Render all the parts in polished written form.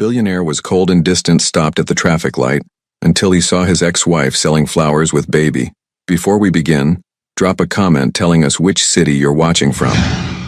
Billionaire was cold and distant, stopped at the traffic light until he saw his ex-wife selling flowers with baby. Before we begin, drop a comment telling us which city you're watching from.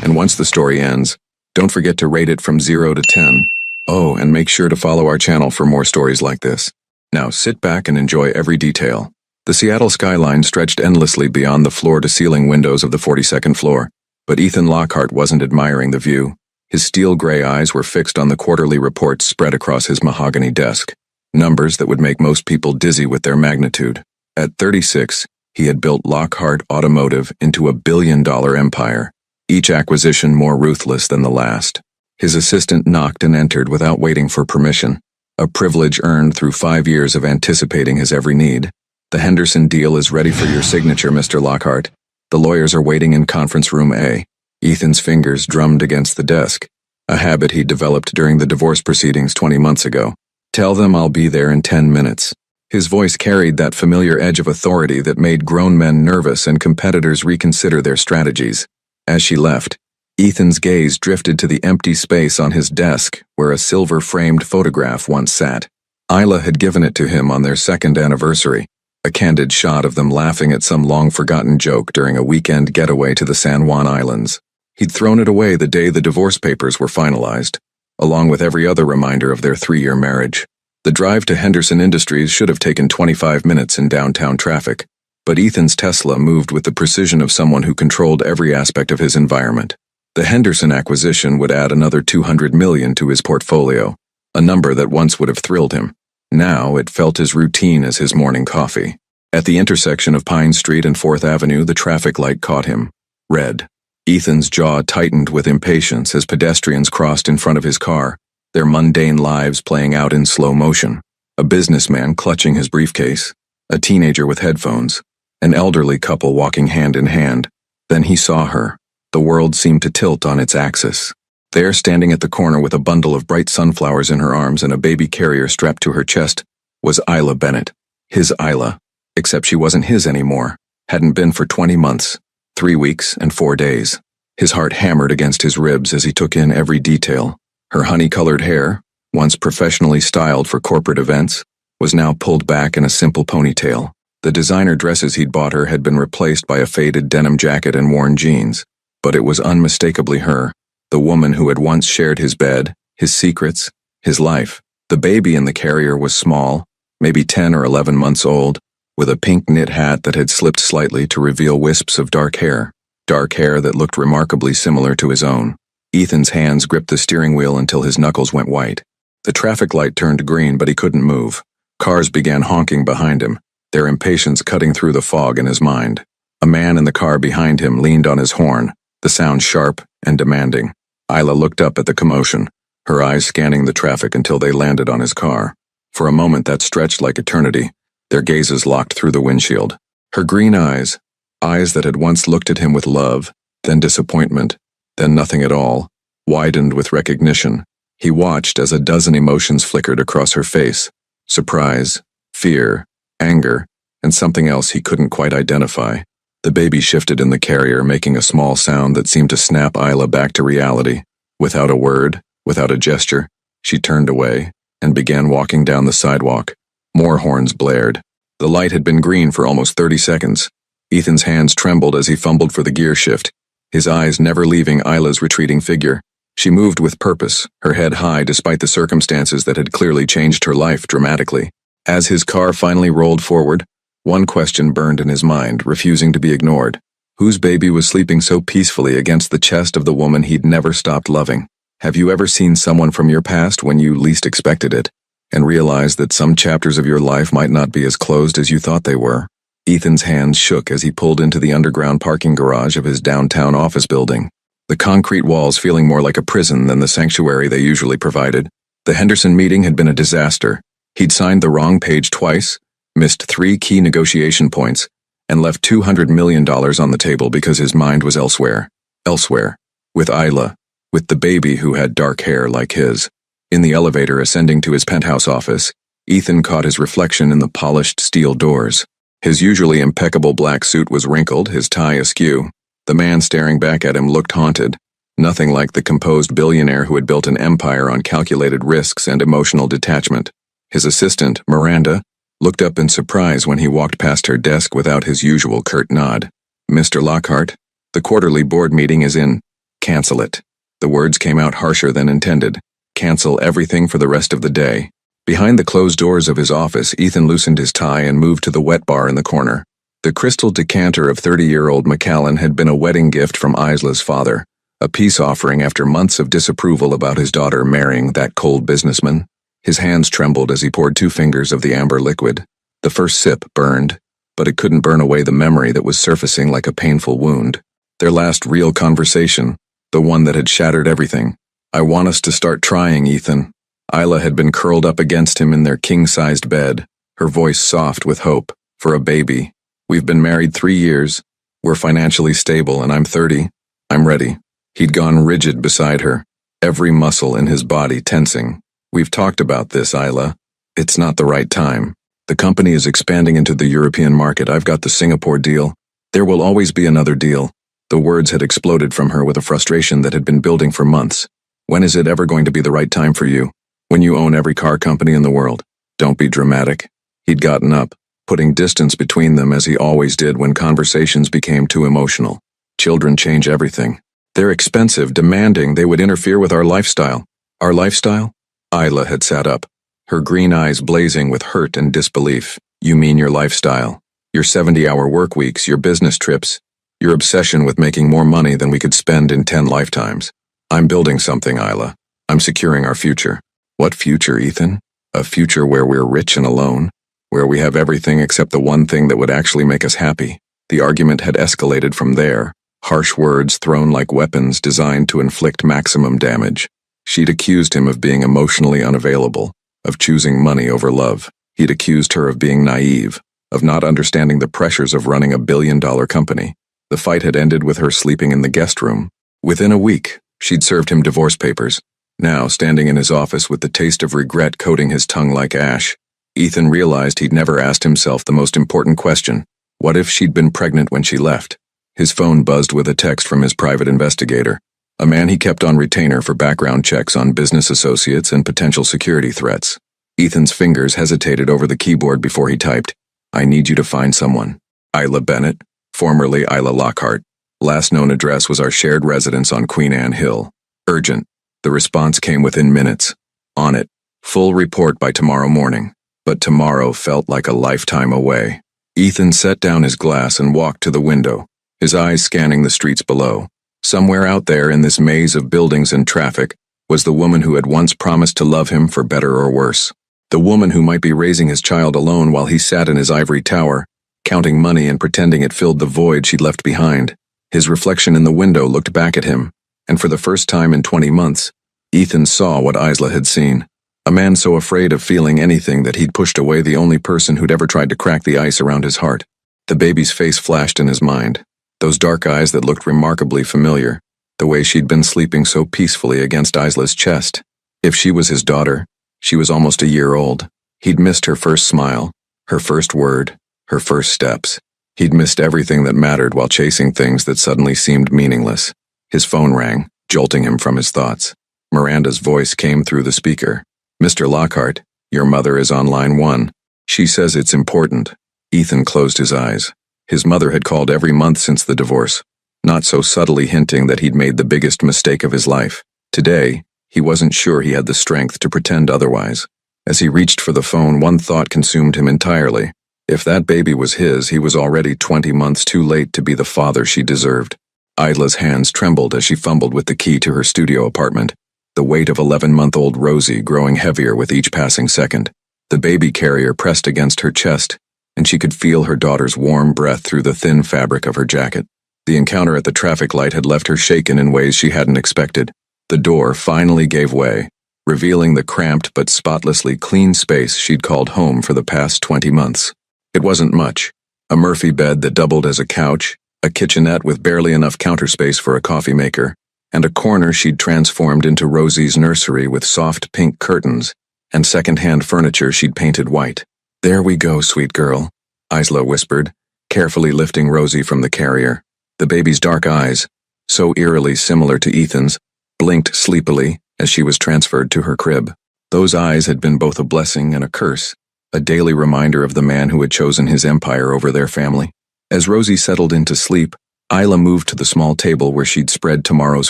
And once the story ends, don't forget to rate it from 0 to 10. Oh, and make sure to follow our channel for more stories like this. Now sit back and enjoy every detail. The Seattle skyline stretched endlessly beyond the floor-to-ceiling windows of the 42nd floor, but Ethan Lockhart wasn't admiring the view. His steel-gray eyes were fixed on the quarterly reports spread across his mahogany desk, numbers that would make most people dizzy with their magnitude. At 36, he had built Lockhart Automotive into a billion-dollar empire, each acquisition more ruthless than the last. His assistant knocked and entered without waiting for permission, a privilege earned through 5 years of anticipating his every need. "The Henderson deal is ready for your signature, Mr. Lockhart. The lawyers are waiting in conference room A." Ethan's fingers drummed against the desk, a habit he'd developed during the divorce proceedings 20 months ago. "Tell them I'll be there in 10 minutes. His voice carried that familiar edge of authority that made grown men nervous and competitors reconsider their strategies. As she left, Ethan's gaze drifted to the empty space on his desk where a silver-framed photograph once sat. Isla had given it to him on their second anniversary, a candid shot of them laughing at some long-forgotten joke during a weekend getaway to the San Juan Islands. He'd thrown it away the day the divorce papers were finalized, along with every other reminder of their 3-year marriage. The drive to Henderson Industries should have taken 25 minutes in downtown traffic, but Ethan's Tesla moved with the precision of someone who controlled every aspect of his environment. The Henderson acquisition would add another $200 million to his portfolio, a number that once would have thrilled him. Now it felt as routine as his morning coffee. At the intersection of Pine Street and 4th Avenue, the traffic light caught him. Red. Ethan's jaw tightened with impatience as pedestrians crossed in front of his car, their mundane lives playing out in slow motion. A businessman clutching his briefcase, a teenager with headphones, an elderly couple walking hand in hand. Then he saw her. The world seemed to tilt on its axis. There, standing at the corner with a bundle of bright sunflowers in her arms and a baby carrier strapped to her chest, was Isla Bennett. His Isla. Except she wasn't his anymore. Hadn't been for 20 months, 3 weeks and 4 days. His heart hammered against his ribs as he took in every detail. Her honey-colored hair, once professionally styled for corporate events, was now pulled back in a simple ponytail. The designer dresses he'd bought her had been replaced by a faded denim jacket and worn jeans, but it was unmistakably her, the woman who had once shared his bed, his secrets, his life. The baby in the carrier was small, maybe 10 or 11 months old, with a pink knit hat that had slipped slightly to reveal wisps of dark hair that looked remarkably similar to his own. Ethan's hands gripped the steering wheel until his knuckles went white. The traffic light turned green, but he couldn't move. Cars began honking behind him, their impatience cutting through the fog in his mind. A man in the car behind him leaned on his horn, the sound sharp and demanding. Isla looked up at the commotion, her eyes scanning the traffic until they landed on his car. For a moment that stretched like eternity, their gazes locked through the windshield. Her green eyes that had once looked at him with love, then disappointment, then nothing at all, widened with recognition. He watched as a dozen emotions flickered across her face: surprise, fear, anger, and something else he couldn't quite identify. The baby shifted in the carrier, making a small sound that seemed to snap Isla back to reality. Without a word, without a gesture, she turned away and began walking down the sidewalk. More horns blared. The light had been green for almost 30 seconds. Ethan's hands trembled as he fumbled for the gear shift, his eyes never leaving Isla's retreating figure. She moved with purpose, her head high despite the circumstances that had clearly changed her life dramatically. As his car finally rolled forward, one question burned in his mind, refusing to be ignored. Whose baby was sleeping so peacefully against the chest of the woman he'd never stopped loving? Have you ever seen someone from your past when you least expected it, and realized that some chapters of your life might not be as closed as you thought they were? Ethan's hands shook as he pulled into the underground parking garage of his downtown office building, the concrete walls feeling more like a prison than the sanctuary they usually provided. The Henderson meeting had been a disaster. He'd signed the wrong page twice, missed 3 key negotiation points, and left $200 million on the table because his mind was elsewhere. Elsewhere. With Isla. With the baby who had dark hair like his. In the elevator ascending to his penthouse office, Ethan caught his reflection in the polished steel doors. His usually impeccable black suit was wrinkled, his tie askew. The man staring back at him looked haunted, Nothing like the composed billionaire who had built an empire on calculated risks and emotional detachment. His assistant, Miranda, looked up in surprise when he walked past her desk without his usual curt nod. "Mr. Lockhart, the quarterly board meeting is in. Cancel it." The words came out harsher than intended. Cancel everything for the rest of the day. Behind the closed doors of his office, Ethan loosened his tie and moved to the wet bar in the corner. The crystal decanter of 30-year-old Macallan had been a wedding gift from Isla's father, a peace offering after months of disapproval about his daughter marrying that cold businessman. His hands trembled as he poured 2 fingers of the amber liquid. The first sip burned, but it couldn't burn away the memory that was surfacing like a painful wound. Their last real conversation, the one that had shattered everything. "I want us to start trying, Ethan." Isla had been curled up against him in their king-sized bed, her voice soft with hope. "For a baby. We've been married 3 years. We're financially stable, and I'm 30. I'm ready." He'd gone rigid beside her, every muscle in his body tensing. "We've talked about this, Isla. It's not the right time. The company is expanding into the European market. I've got the Singapore deal. There will always be another deal." The words had exploded from her with a frustration that had been building for months. "When is it ever going to be the right time for you? When you own every car company in the world? Don't be dramatic." He'd gotten up, putting distance between them as he always did when conversations became too emotional. "Children change everything. They're expensive, demanding, they would interfere with our lifestyle." "Our lifestyle?" Isla had sat up, her green eyes blazing with hurt and disbelief. "You mean your lifestyle? Your 70-hour work weeks, your business trips, your obsession with making more money than we could spend in 10 lifetimes. I'm building something, Isla. I'm securing our future." "What future, Ethan? A future where we're rich and alone? Where we have everything except the one thing that would actually make us happy?" The argument had escalated from there, harsh words thrown like weapons designed to inflict maximum damage. She'd accused him of being emotionally unavailable, of choosing money over love. He'd accused her of being naive, of not understanding the pressures of running a billion-dollar company. The fight had ended with her sleeping in the guest room. Within a week, she'd served him divorce papers. Now, standing in his office with the taste of regret coating his tongue like ash, Ethan realized he'd never asked himself the most important question: what if she'd been pregnant when she left? His phone buzzed with a text from his private investigator, a man he kept on retainer for background checks on business associates and potential security threats. Ethan's fingers hesitated over the keyboard before he typed, "I need you to find someone. Isla Bennett, formerly Isla Lockhart. Last known address was our shared residence on Queen Anne Hill. Urgent." The response came within minutes. "On it. Full report by tomorrow morning." But tomorrow felt like a lifetime away. Ethan set down his glass and walked to the window, his eyes scanning the streets below. Somewhere out there in this maze of buildings and traffic was the woman who had once promised to love him for better or worse. The woman who might be raising his child alone while he sat in his ivory tower, counting money and pretending it filled the void she'd left behind. His reflection in the window looked back at him, and for the first time in 20 months, Ethan saw what Isla had seen. A man so afraid of feeling anything that he'd pushed away the only person who'd ever tried to crack the ice around his heart. The baby's face flashed in his mind. Those dark eyes that looked remarkably familiar, the way she'd been sleeping so peacefully against Isla's chest. If she was his daughter, she was almost a year old. He'd missed her first smile, her first word, her first steps. He'd missed everything that mattered while chasing things that suddenly seemed meaningless. His phone rang, jolting him from his thoughts. Miranda's voice came through the speaker. "Mr. Lockhart, your mother is on line 1. She says it's important." Ethan closed his eyes. His mother had called every month since the divorce, not so subtly hinting that he'd made the biggest mistake of his life. Today, he wasn't sure he had the strength to pretend otherwise. As he reached for the phone, one thought consumed him entirely. If that baby was his, he was already 20 months too late to be the father she deserved. Isla's hands trembled as she fumbled with the key to her studio apartment, the weight of 11-month-old Rosie growing heavier with each passing second. The baby carrier pressed against her chest, and she could feel her daughter's warm breath through the thin fabric of her jacket. The encounter at the traffic light had left her shaken in ways she hadn't expected. The door finally gave way, revealing the cramped but spotlessly clean space she'd called home for the past 20 months. It wasn't much. A Murphy bed that doubled as a couch, a kitchenette with barely enough counter space for a coffee maker, and a corner she'd transformed into Rosie's nursery with soft pink curtains and second-hand furniture she'd painted white. "There we go, sweet girl," Isla whispered, carefully lifting Rosie from the carrier. The baby's dark eyes, so eerily similar to Ethan's, blinked sleepily as she was transferred to her crib. Those eyes had been both a blessing and a curse, a daily reminder of the man who had chosen his empire over their family. As Rosie settled into sleep, Isla moved to the small table where she'd spread tomorrow's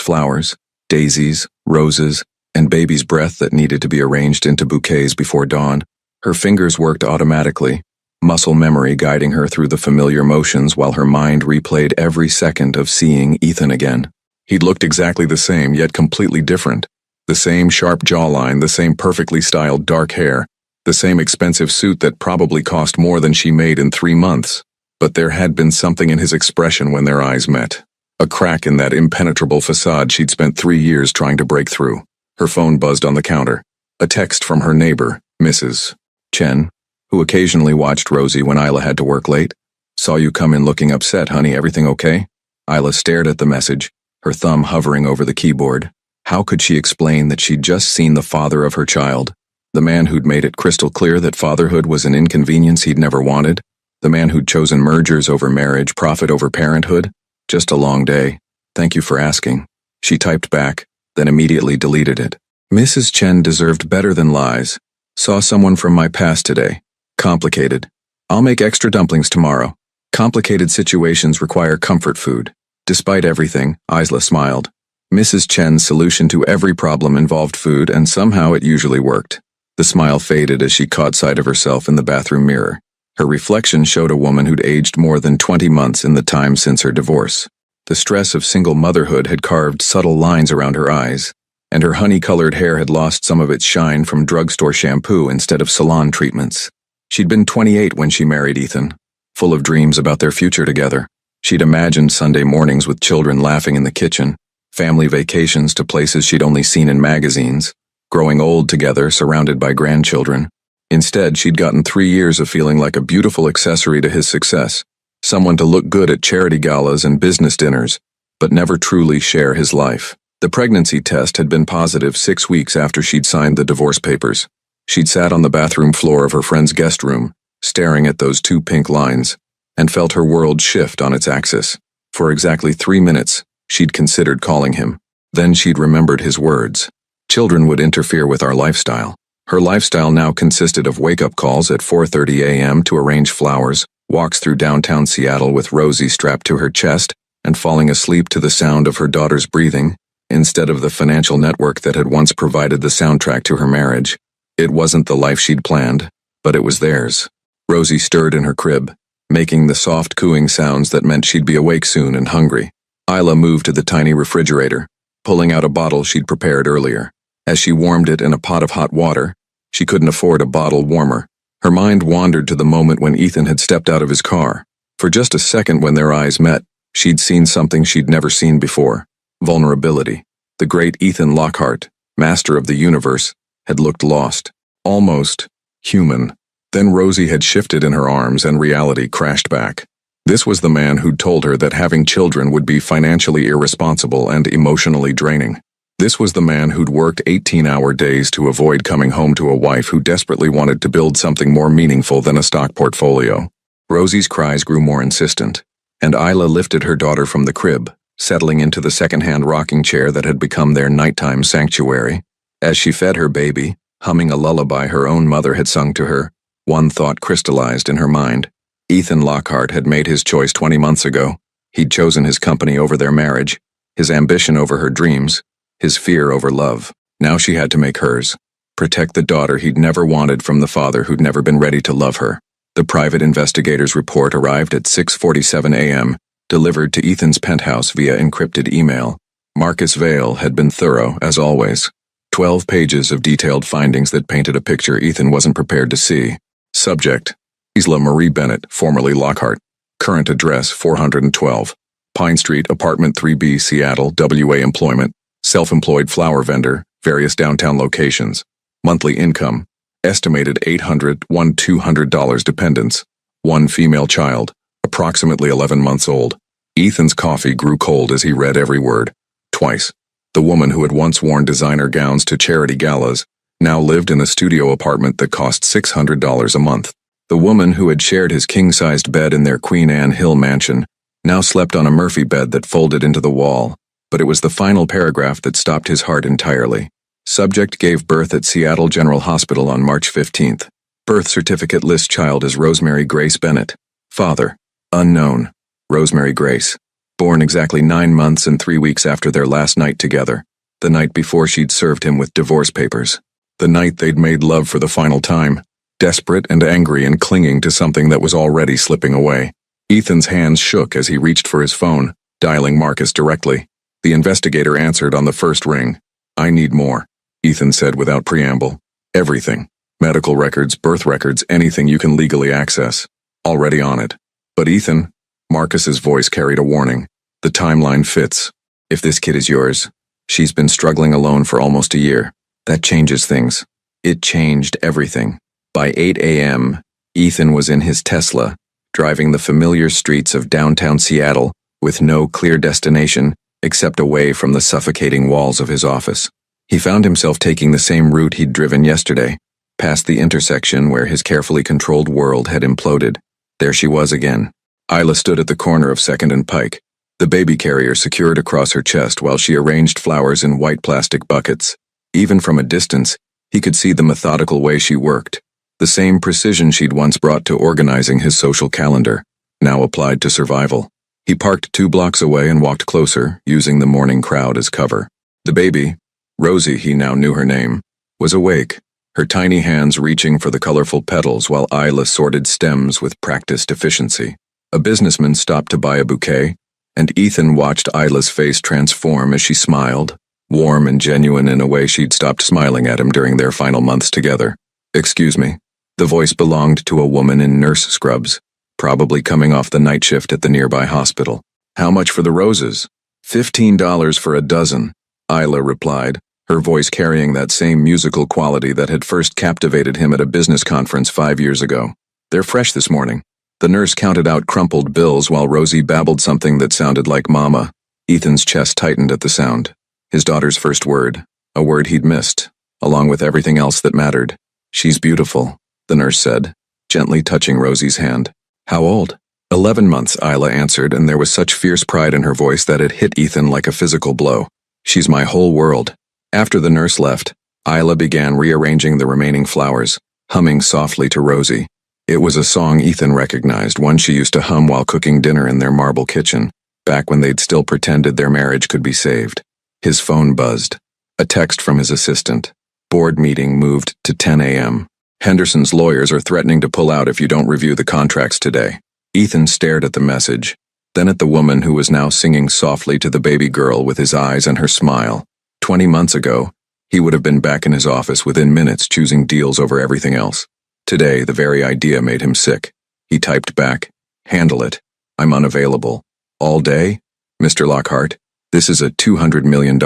flowers, daisies, roses, and baby's breath that needed to be arranged into bouquets before dawn. Her fingers worked automatically, muscle memory guiding her through the familiar motions while her mind replayed every second of seeing Ethan again. He'd looked exactly the same, yet completely different. The same sharp jawline, the same perfectly styled dark hair, the same expensive suit that probably cost more than she made in 3 months. But there had been something in his expression when their eyes met. A crack in that impenetrable facade she'd spent 3 years trying to break through. Her phone buzzed on the counter. A text from her neighbor, Mrs. Chen, who occasionally watched Rosie when Isla had to work late. "Saw you come in looking upset, honey. Everything okay?" Isla stared at the message, her thumb hovering over the keyboard. How could she explain that she'd just seen the father of her child? The man who'd made it crystal clear that fatherhood was an inconvenience he'd never wanted? The man who'd chosen mergers over marriage, profit over parenthood? Just a long day. "Thank you for asking." She typed back, then immediately deleted it. Mrs. Chen deserved better than lies. "Saw someone from my past today. Complicated. I'll make extra dumplings tomorrow. Complicated situations require comfort food." Despite everything, Isla smiled. Mrs. Chen's solution to every problem involved food, and somehow it usually worked. The smile faded as she caught sight of herself in the bathroom mirror. Her reflection showed a woman who'd aged more than 20 months in the time since her divorce. The stress of single motherhood had carved subtle lines around her eyes, and her honey-colored hair had lost some of its shine from drugstore shampoo instead of salon treatments. She'd been 28 when she married Ethan, full of dreams about their future together. She'd imagined Sunday mornings with children laughing in the kitchen, family vacations to places she'd only seen in magazines, growing old together surrounded by grandchildren. Instead, she'd gotten 3 years of feeling like a beautiful accessory to his success, someone to look good at charity galas and business dinners, but never truly share his life. The pregnancy test had been positive 6 weeks after she'd signed the divorce papers. She'd sat on the bathroom floor of her friend's guest room, staring at those 2 pink lines, and felt her world shift on its axis. For exactly 3 minutes, she'd considered calling him. Then she'd remembered his words. Children would interfere with our lifestyle. Her lifestyle now consisted of wake-up calls at 4:30 a.m. to arrange flowers, walks through downtown Seattle with Rosie strapped to her chest, and falling asleep to the sound of her daughter's breathing, instead of the financial network that had once provided the soundtrack to her marriage. It wasn't the life she'd planned, but it was theirs. Rosie stirred in her crib, making the soft cooing sounds that meant she'd be awake soon and hungry. Isla moved to the tiny refrigerator, pulling out a bottle she'd prepared earlier. As she warmed it in a pot of hot water, she couldn't afford a bottle warmer. Her mind wandered to the moment when Ethan had stepped out of his car. For just a second when their eyes met, she'd seen something she'd never seen before. Vulnerability. The great Ethan Lockhart, master of the universe, had looked lost. Almost human. Then Rosie had shifted in her arms and reality crashed back. This was the man who'd told her that having children would be financially irresponsible and emotionally draining. This was the man who'd worked 18-hour days to avoid coming home to a wife who desperately wanted to build something more meaningful than a stock portfolio. Rosie's cries grew more insistent, and Isla lifted her daughter from the crib, settling into the second-hand rocking chair that had become their nighttime sanctuary. As she fed her baby, humming a lullaby her own mother had sung to her, one thought crystallized in her mind. Ethan Lockhart had made his choice 20 months ago. He'd chosen his company over their marriage, his ambition over her dreams, his fear over love. Now she had to make hers. Protect the daughter he'd never wanted from the father who'd never been ready to love her. The private investigator's report arrived at 6:47 a.m., delivered to Ethan's penthouse via encrypted email. Marcus Vale had been thorough, as always. 12 pages of detailed findings that painted a picture Ethan wasn't prepared to see. Subject: Isla Marie Bennett, formerly Lockhart. Current address: 412 Pine Street, Apartment 3B, Seattle, WA. Employment: self-employed flower vendor, various downtown locations. Monthly income: estimated $800–$200. Dependents: 1 female child, approximately 11 months old. Ethan's coffee grew cold as he read every word. Twice. The woman who had once worn designer gowns to charity galas now lived in a studio apartment that cost $600 a month. The woman who had shared his king-sized bed in their Queen Anne Hill mansion now slept on a Murphy bed that folded into the wall, But it was the final paragraph that stopped his heart entirely. Subject gave birth at Seattle General Hospital on March 15th. Birth certificate lists child as Rosemary Grace Bennett. Father, unknown. Rosemary Grace. Born exactly 9 months and 3 weeks after their last night together. The night before she'd served him with divorce papers. The night they'd made love for the final time. Desperate and angry and clinging to something that was already slipping away. Ethan's hands shook as he reached for his phone, dialing Marcus directly. The investigator answered on the first ring. "I need more," Ethan said without preamble. "Everything. Medical records, birth records, anything you can legally access. Already on it." "But Ethan," Marcus's voice carried a warning. "The timeline fits. If this kid is yours, she's been struggling alone for almost a year. That changes things." It changed everything. By 8 a.m., Ethan was in his Tesla, driving the familiar streets of downtown Seattle with no clear destination except away from the suffocating walls of his office. He found himself taking the same route he'd driven yesterday, past the intersection where his carefully controlled world had imploded. There she was again. Isla stood at the corner of 2nd and Pike, the baby carrier secured across her chest while she arranged flowers in white plastic buckets. Even from a distance, he could see the methodical way she worked. The same precision she'd once brought to organizing his social calendar, now applied to survival. He parked 2 blocks away and walked closer, using the morning crowd as cover. The baby, Rosie, he now knew her name, was awake, her tiny hands reaching for the colorful petals while Isla sorted stems with practiced efficiency. A businessman stopped to buy a bouquet, and Ethan watched Isla's face transform as she smiled, warm and genuine in a way she'd stopped smiling at him during their final months together. "Excuse me." The voice belonged to a woman in nurse scrubs, probably coming off the night shift at the nearby hospital. "How much for the roses?" $15 for a dozen, Isla replied, her voice carrying that same musical quality that had first captivated him at a business conference 5 years ago. "They're fresh this morning." The nurse counted out crumpled bills while Rosie babbled something that sounded like mama. Ethan's chest tightened at the sound. His daughter's first word, a word he'd missed, along with everything else that mattered. "She's beautiful," the nurse said, gently touching Rosie's hand. "How old?" 11 months, Isla answered, and there was such fierce pride in her voice that it hit Ethan like a physical blow. "She's my whole world." After the nurse left, Isla began rearranging the remaining flowers, humming softly to Rosie. It was a song Ethan recognized, one she used to hum while cooking dinner in their marble kitchen, back when they'd still pretended their marriage could be saved. His phone buzzed. A text from his assistant. "Board meeting moved to 10 a.m. Henderson's lawyers are threatening to pull out if you don't review the contracts today." Ethan stared at the message, then at the woman who was now singing softly to the baby girl with his eyes and her smile. 20 months ago, he would have been back in his office within minutes choosing deals over everything else. Today, the very idea made him sick. He typed back, "Handle it. I'm unavailable." "All day? Mr. Lockhart, this is a $200 million.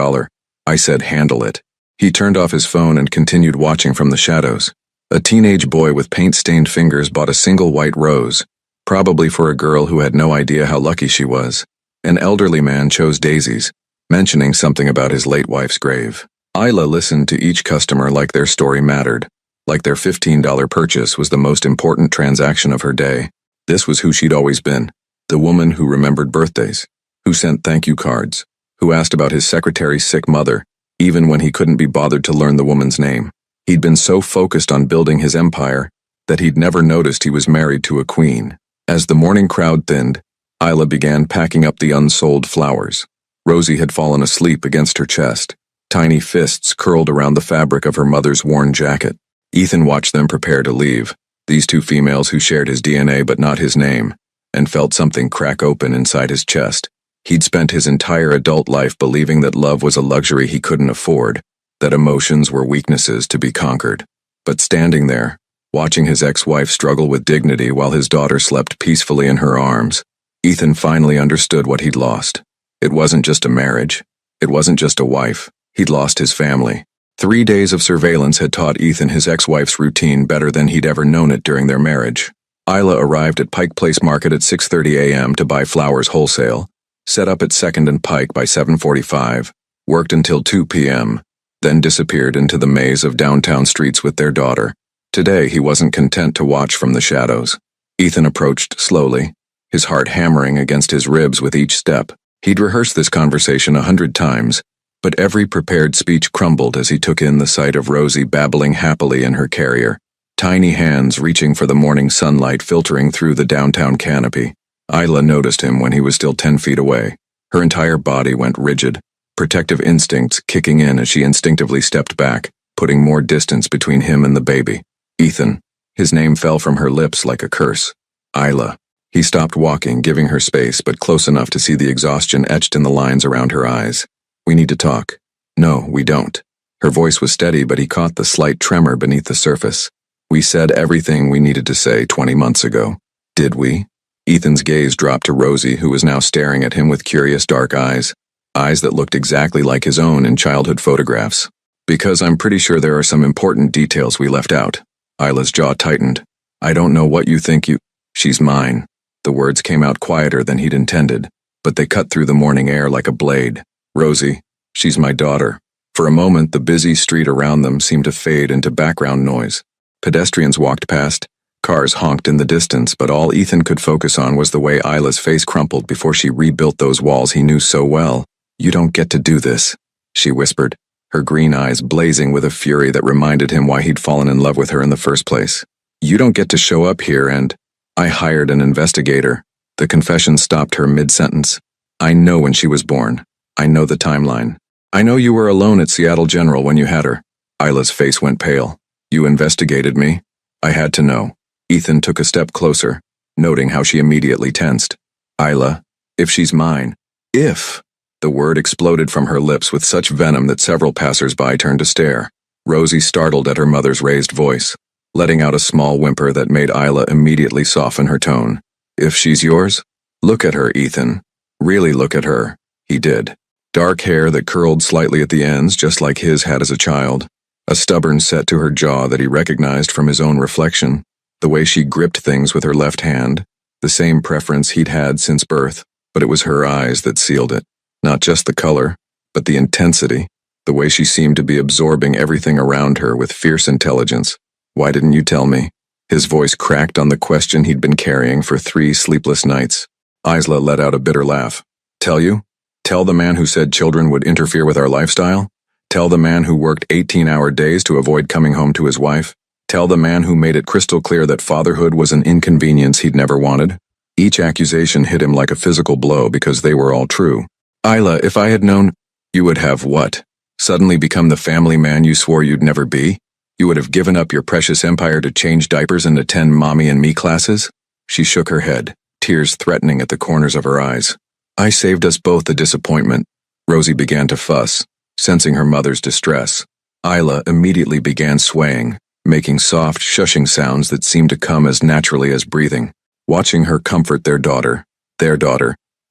I said handle it." He turned off his phone and continued watching from the shadows. A teenage boy with paint-stained fingers bought a single white rose, probably for a girl who had no idea how lucky she was. An elderly man chose daisies, mentioning something about his late wife's grave. Isla listened to each customer like their story mattered, like their $15 purchase was the most important transaction of her day. This was who she'd always been, the woman who remembered birthdays, who sent thank you cards, who asked about his secretary's sick mother, even when he couldn't be bothered to learn the woman's name. He'd been so focused on building his empire that he'd never noticed he was married to a queen. As the morning crowd thinned, Isla began packing up the unsold flowers. Rosie had fallen asleep against her chest, tiny fists curled around the fabric of her mother's worn jacket. Ethan watched them prepare to leave, these 2 females who shared his DNA but not his name, and felt something crack open inside his chest. He'd spent his entire adult life believing that love was a luxury he couldn't afford, that emotions were weaknesses to be conquered. But standing there, watching his ex-wife struggle with dignity while his daughter slept peacefully in her arms, Ethan finally understood what he'd lost. It wasn't just a marriage. It wasn't just a wife. He'd lost his family. 3 days of surveillance had taught Ethan his ex-wife's routine better than he'd ever known it during their marriage. Isla arrived at Pike Place Market at 6:30 a.m. to buy flowers wholesale, set up at 2nd and Pike by 7:45, worked until 2 p.m., then disappeared into the maze of downtown streets with their daughter. Today he wasn't content to watch from the shadows. Ethan approached slowly, his heart hammering against his ribs with each step. He'd rehearsed this conversation 100 times, but every prepared speech crumbled as he took in the sight of Rosie babbling happily in her carrier, tiny hands reaching for the morning sunlight filtering through the downtown canopy. Isla noticed him when he was still 10 feet away. Her entire body went rigid, protective instincts kicking in as she instinctively stepped back, putting more distance between him and the baby. Ethan. His name fell from her lips like a curse. Isla. He stopped walking, giving her space, but close enough to see the exhaustion etched in the lines around her eyes. We need to talk. No, we don't. Her voice was steady, but he caught the slight tremor beneath the surface. We said everything we needed to say 20 months ago. Did we? Ethan's gaze dropped to Rosie, who was now staring at him with curious dark eyes. Eyes that looked exactly like his own in childhood photographs. Because I'm pretty sure there are some important details we left out. Isla's jaw tightened. I don't know what you think you... She's mine. The words came out quieter than he'd intended, but they cut through the morning air like a blade. Rosie, she's my daughter. For a moment, the busy street around them seemed to fade into background noise. Pedestrians walked past, cars honked in the distance, but all Ethan could focus on was the way Isla's face crumpled before she rebuilt those walls he knew so well. You don't get to do this, she whispered, her green eyes blazing with a fury that reminded him why he'd fallen in love with her in the first place. You don't get to show up here and... I hired an investigator. The confession stopped her mid-sentence. I know when she was born. I know the timeline. I know you were alone at Seattle General when you had her. Isla's face went pale. You investigated me? I had to know. Ethan took a step closer, noting how she immediately tensed. Isla, if she's mine. If. The word exploded from her lips with such venom that several passers-by turned to stare. Rosie startled at her mother's raised voice, letting out a small whimper that made Isla immediately soften her tone. If she's yours? Look at her, Ethan. Really look at her. He did. Dark hair that curled slightly at the ends, just like his had as a child. A stubborn set to her jaw that he recognized from his own reflection. The way she gripped things with her left hand. The same preference he'd had since birth, but it was her eyes that sealed it. Not just the color, but the intensity. The way she seemed to be absorbing everything around her with fierce intelligence. Why didn't you tell me? His voice cracked on the question he'd been carrying for 3 sleepless nights. Isla let out a bitter laugh. Tell you? Tell the man who said children would interfere with our lifestyle? Tell the man who worked 18-hour days to avoid coming home to his wife? Tell the man who made it crystal clear that fatherhood was an inconvenience he'd never wanted? Each accusation hit him like a physical blow because they were all true. Isla, if I had known, you would have what? Suddenly become the family man you swore you'd never be? You would have given up your precious empire to change diapers and attend mommy and me classes? She shook her head, tears threatening at the corners of her eyes. I saved us both the disappointment. Rosie began to fuss, sensing her mother's distress. Isla immediately began swaying, making soft, shushing sounds that seemed to come as naturally as breathing. Watching her comfort their daughter,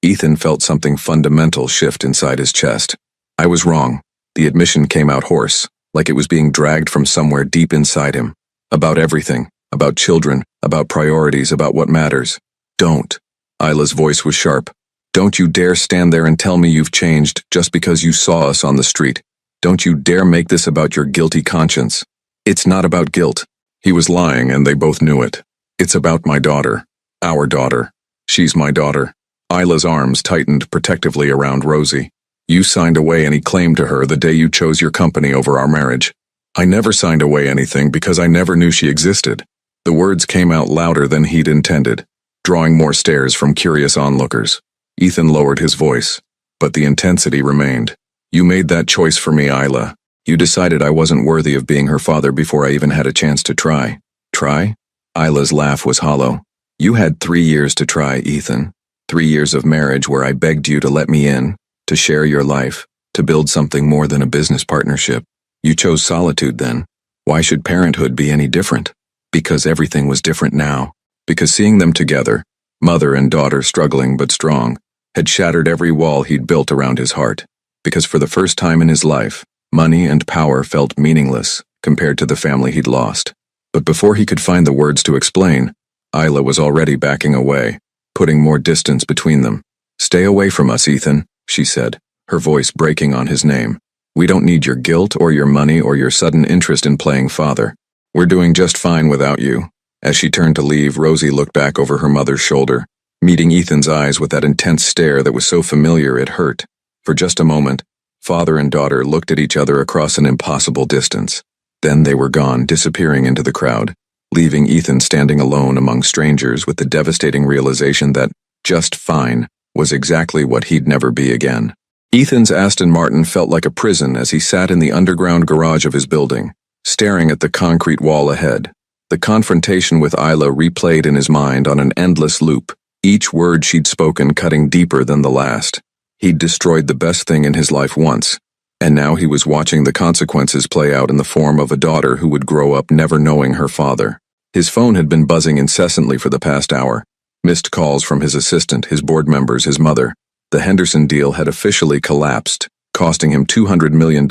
Ethan felt something fundamental shift inside his chest. I was wrong. The admission came out hoarse, like it was being dragged from somewhere deep inside him. About everything, about children, about priorities, about what matters. Don't. Isla's voice was sharp. Don't you dare stand there and tell me you've changed just because you saw us on the street. Don't you dare make this about your guilty conscience. It's not about guilt. He was lying and they both knew it. It's about my daughter. Our daughter. She's my daughter. Isla's arms tightened protectively around Rosie. You signed away any claim to her the day you chose your company over our marriage. I never signed away anything because I never knew she existed. The words came out louder than he'd intended, drawing more stares from curious onlookers. Ethan lowered his voice, but the intensity remained. You made that choice for me, Isla. You decided I wasn't worthy of being her father before I even had a chance to try. Try? Isla's laugh was hollow. You had 3 years to try, Ethan. 3 years of marriage where I begged you to let me in, to share your life, to build something more than a business partnership. You chose solitude then. Why should parenthood be any different? Because everything was different now. Because seeing them together, mother and daughter struggling but strong, had shattered every wall he'd built around his heart. Because for the first time in his life, money and power felt meaningless compared to the family he'd lost. But before he could find the words to explain, Isla was already backing away, putting more distance between them. Stay away from us, Ethan, she said, her voice breaking on his name. We don't need your guilt or your money or your sudden interest in playing father. We're doing just fine without you. As she turned to leave, Rosie looked back over her mother's shoulder. meeting Ethan's eyes with that intense stare that was so familiar it hurt. For just a moment, father and daughter looked at each other across an impossible distance. Then they were gone, disappearing into the crowd, leaving Ethan standing alone among strangers with the devastating realization that just fine was exactly what he'd never be again. Ethan's Aston Martin felt like a prison as he sat in the underground garage of his building, staring at the concrete wall ahead. The confrontation with Isla replayed in his mind on an endless loop, each word she'd spoken cutting deeper than the last. He'd destroyed the best thing in his life once, and now he was watching the consequences play out in the form of a daughter who would grow up never knowing her father. His phone had been buzzing incessantly for the past hour. Missed calls from his assistant, his board members, his mother. The Henderson deal had officially collapsed, costing him $200 million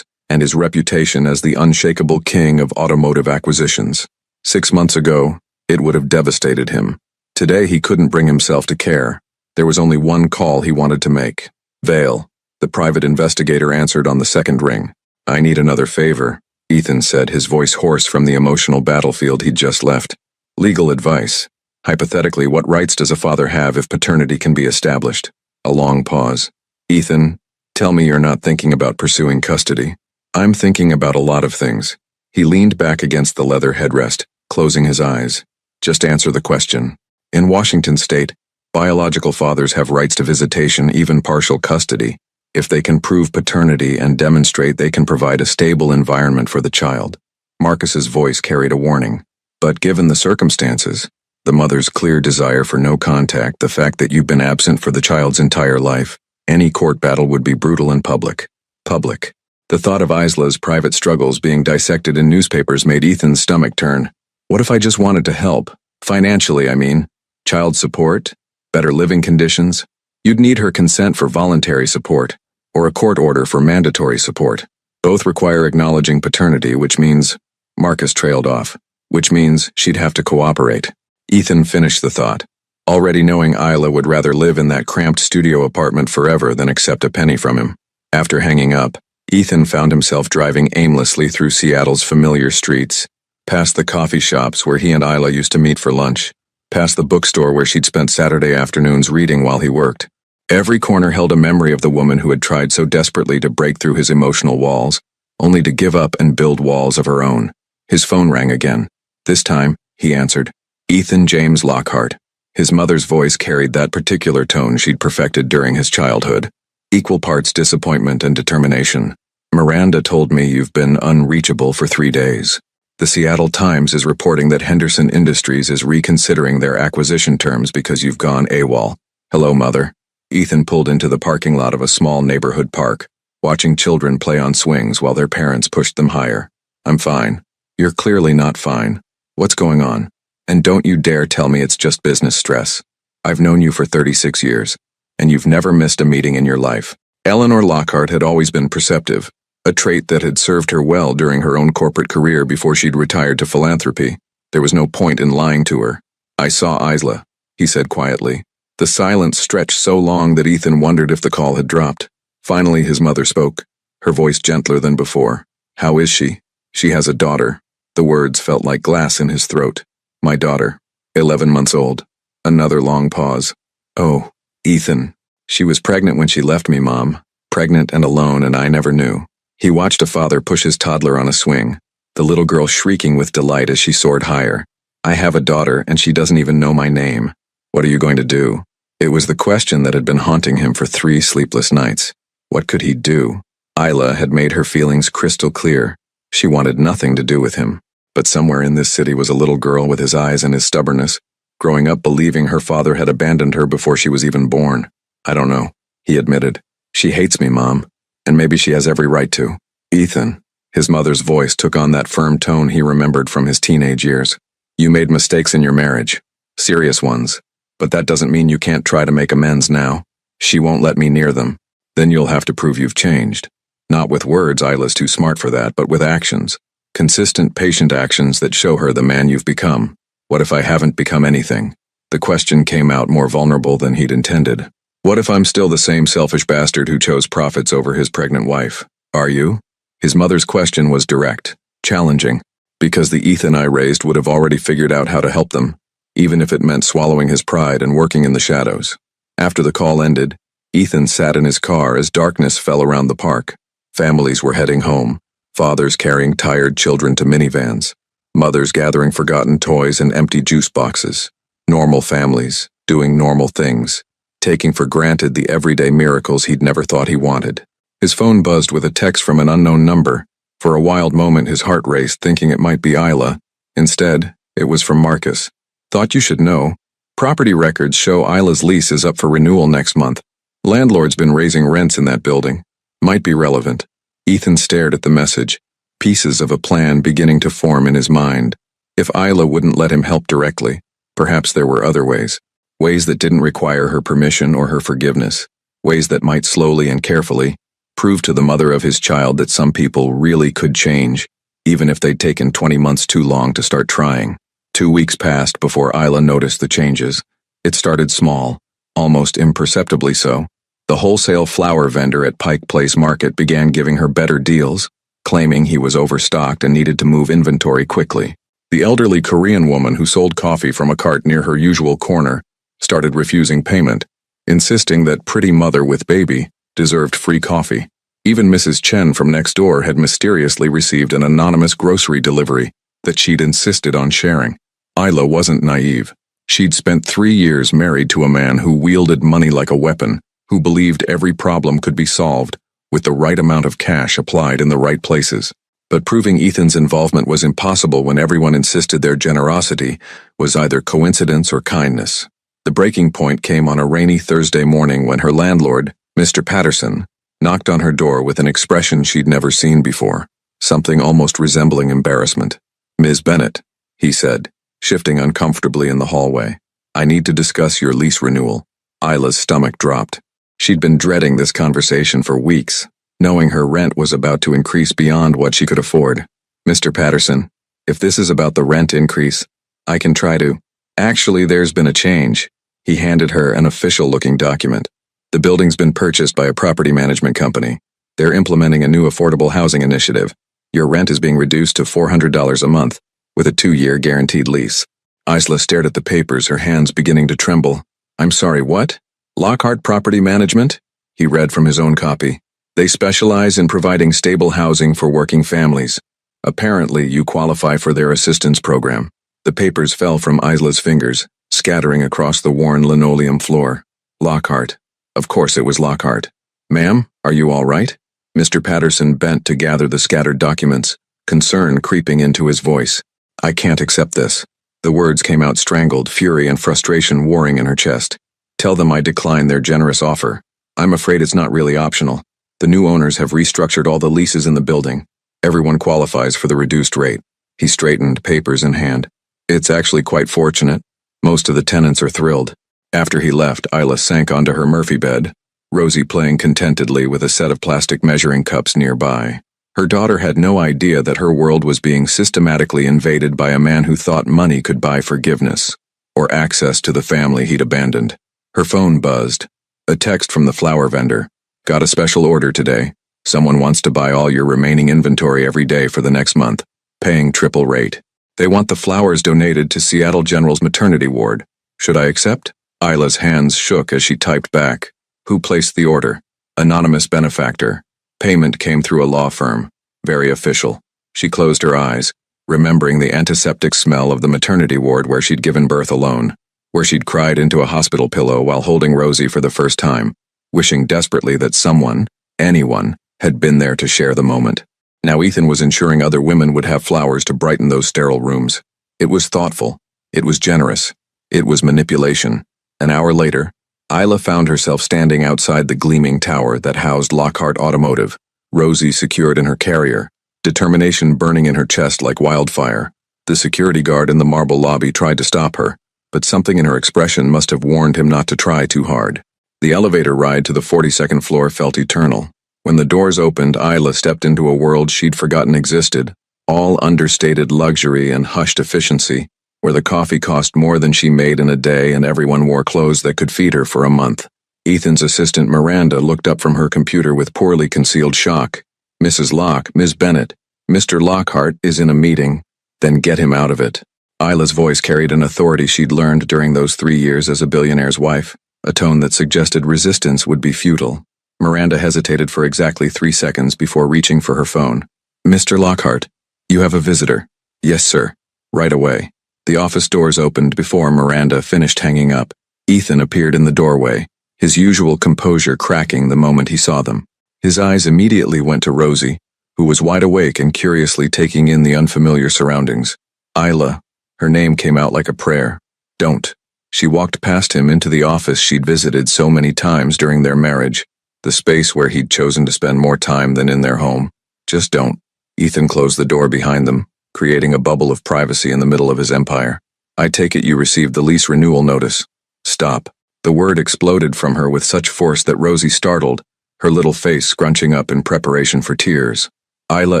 and his reputation as the unshakable king of automotive acquisitions. 6 months ago, it would have devastated him. Today he couldn't bring himself to care. There was only one call he wanted to make. Vale, the private investigator, answered on the second ring. "I need another favor," Ethan said, his voice hoarse from the emotional battlefield he'd just left. "Legal advice. Hypothetically, what rights does a father have if paternity can be established?" A long pause. "Ethan, tell me you're not thinking about pursuing custody." "I'm thinking about a lot of things." He leaned back against the leather headrest, closing his eyes. "Just answer the question. In Washington state, biological fathers have rights to visitation, even partial custody, if they can prove paternity and demonstrate they can provide a stable environment for the child." Marcus's voice carried a warning. "But given the circumstances, the mother's clear desire for no contact, the fact that you've been absent for the child's entire life, any court battle would be brutal and public." Public. The thought of Isla's private struggles being dissected in newspapers made Ethan's stomach turn. What if I just wanted to help? Financially, I mean. Child support? Better living conditions? You'd need her consent for voluntary support, or a court order for mandatory support. Both require acknowledging paternity, which means... Marcus trailed off. Which means she'd have to cooperate. Ethan finished the thought, already knowing Isla would rather live in that cramped studio apartment forever than accept a penny from him. After hanging up, Ethan found himself driving aimlessly through Seattle's familiar streets, past the coffee shops where he and Isla used to meet for lunch, past the bookstore where she'd spent Saturday afternoons reading while he worked. Every corner held a memory of the woman who had tried so desperately to break through his emotional walls, only to give up and build walls of her own. His phone rang again. This time, he answered. Ethan James Lockhart. His mother's voice carried that particular tone she'd perfected during his childhood. Equal parts disappointment and determination. "Miranda told me you've been unreachable for 3 days. The Seattle Times is reporting that Henderson Industries is reconsidering their acquisition terms because you've gone AWOL. Hello, Mother." Ethan pulled into the parking lot of a small neighborhood park, watching children play on swings while their parents pushed them higher. "I'm fine." "You're clearly not fine. What's going on? And don't you dare tell me it's just business stress. I've known you for 36 years, and you've never missed a meeting in your life." Eleanor Lockhart had always been perceptive, a trait that had served her well during her own corporate career before she'd retired to philanthropy. There was no point in lying to her. "I saw Isla," he said quietly. The silence stretched so long that Ethan wondered if the call had dropped. Finally, his mother spoke, her voice gentler than before. "How is she?" "She has a daughter." The words felt like glass in his throat. "My daughter, 11 months old." Another long pause. "Oh, Ethan. She was pregnant when she left me, Mom. Pregnant and alone, and I never knew." He watched a father push his toddler on a swing, the little girl shrieking with delight as she soared higher. "I have a daughter, and she doesn't even know my name. What are you going to do?" It was the question that had been haunting him for 3 sleepless nights. What could he do? Isla had made her feelings crystal clear. She wanted nothing to do with him. But somewhere in this city was a little girl with his eyes and his stubbornness, growing up believing her father had abandoned her before she was even born. "I don't know," he admitted. "She hates me, Mom, and maybe she has every right to." "Ethan." His mother's voice took on that firm tone he remembered from his teenage years. "You made mistakes in your marriage. Serious ones. But that doesn't mean you can't try to make amends now. She won't let me near them. Then you'll have to prove you've changed. Not with words, Isla's too smart for that, but with actions. Consistent, patient actions that show her the man you've become. What if I haven't become anything?" The question came out more vulnerable than he'd intended. "What if I'm still the same selfish bastard who chose profits over his pregnant wife? Are you?" His mother's question was direct, challenging, because the Ethan I raised would have already figured out how to help them. even if it meant swallowing his pride and working in the shadows. After the call ended, Ethan sat in his car as darkness fell around the park. Families were heading home, fathers carrying tired children to minivans, mothers gathering forgotten toys and empty juice boxes. Normal families, doing normal things, taking for granted the everyday miracles he'd never thought he wanted. His phone buzzed with a text from an unknown number. For a wild moment his heart raced, thinking it might be Isla. Instead, it was from Marcus. Thought you should know. Property records show Isla's lease is up for renewal next month. Landlord's been raising rents in that building. Might be relevant. Ethan stared at the message, pieces of a plan beginning to form in his mind. If Isla wouldn't let him help directly, perhaps there were other ways. Ways that didn't require her permission or her forgiveness. Ways that might slowly and carefully prove to the mother of his child that some people really could change, even if they'd taken 20 months too long to start trying. 2 weeks passed before Isla noticed the changes. It started small, almost imperceptibly so. The wholesale flower vendor at Pike Place Market began giving her better deals, claiming he was overstocked and needed to move inventory quickly. The elderly Korean woman who sold coffee from a cart near her usual corner started refusing payment, insisting that pretty mother with baby deserved free coffee. Even Mrs. Chen from next door had mysteriously received an anonymous grocery delivery that she'd insisted on sharing. Isla wasn't naive. She'd spent 3 years married to a man who wielded money like a weapon, who believed every problem could be solved with the right amount of cash applied in the right places. But proving Ethan's involvement was impossible when everyone insisted their generosity was either coincidence or kindness. The breaking point came on a rainy Thursday morning when her landlord, Mr. Patterson, knocked on her door with an expression she'd never seen before, something almost resembling embarrassment. "Ms. Bennett," he said, shifting uncomfortably in the hallway. "I need to discuss your lease renewal." Isla's stomach dropped. She'd been dreading this conversation for weeks, knowing her rent was about to increase beyond what she could afford. "Mr. Patterson, if this is about the rent increase, I can try to." "Actually, there's been a change." He handed her an official-looking document. "The building's been purchased by a property management company. They're implementing a new affordable housing initiative. Your rent is being reduced to $400 a month, with a 2-year guaranteed lease." Isla stared at the papers, her hands beginning to tremble. "I'm sorry, what? Lockhart Property Management?" He read from his own copy. "They specialize in providing stable housing for working families. Apparently, you qualify for their assistance program." The papers fell from Isla's fingers, scattering across the worn linoleum floor. Lockhart. Of course it was Lockhart. "Ma'am, are you all right?" Mr. Patterson bent to gather the scattered documents, concern creeping into his voice. "I can't accept this." The words came out strangled, fury and frustration warring in her chest. "Tell them I decline their generous offer. I'm afraid it's not really optional. The new owners have restructured all the leases in the building. Everyone qualifies for the reduced rate." He straightened, papers in hand. "It's actually quite fortunate. Most of the tenants are thrilled." After he left, Isla sank onto her Murphy bed, Rosie playing contentedly with a set of plastic measuring cups nearby. Her daughter had no idea that her world was being systematically invaded by a man who thought money could buy forgiveness, or access to the family he'd abandoned. Her phone buzzed. A text from the flower vendor. "Got a special order today. Someone wants to buy all your remaining inventory every day for the next month, paying triple rate. They want the flowers donated to Seattle General's maternity ward. Should I accept?" Isla's hands shook as she typed back. "Who placed the order?" "Anonymous benefactor. Payment came through a law firm. Very official." She closed her eyes, remembering the antiseptic smell of the maternity ward where she'd given birth alone, where she'd cried into a hospital pillow while holding Rosie for the first time, wishing desperately that someone, anyone, had been there to share the moment. Now Ethan was ensuring other women would have flowers to brighten those sterile rooms. It was thoughtful. It was generous. It was manipulation. An hour later, Isla found herself standing outside the gleaming tower that housed Lockhart Automotive, Rosie secured in her carrier, determination burning in her chest like wildfire. The security guard in the marble lobby tried to stop her, but something in her expression must have warned him not to try too hard. The elevator ride to the 42nd floor felt eternal. When the doors opened, Isla stepped into a world she'd forgotten existed, all understated luxury and hushed efficiency, where the coffee cost more than she made in a day and everyone wore clothes that could feed her for a month. Ethan's assistant Miranda looked up from her computer with poorly concealed shock. "Mrs. Locke, Ms. Bennett, Mr. Lockhart is in a meeting." "Then get him out of it." Isla's voice carried an authority she'd learned during those 3 years as a billionaire's wife, a tone that suggested resistance would be futile. Miranda hesitated for exactly 3 seconds before reaching for her phone. "Mr. Lockhart, you have a visitor." "Yes, sir." "Right away." The office doors opened before Miranda finished hanging up. Ethan appeared in the doorway, his usual composure cracking the moment he saw them. His eyes immediately went to Rosie, who was wide awake and curiously taking in the unfamiliar surroundings. Isla. Her name came out like a prayer. "Don't." She walked past him into the office she'd visited so many times during their marriage, the space where he'd chosen to spend more time than in their home. "Just don't." Ethan closed the door behind them, creating a bubble of privacy in the middle of his empire. "I take it you received the lease renewal notice." "Stop." The word exploded from her with such force that Rosie startled, her little face scrunching up in preparation for tears. Isla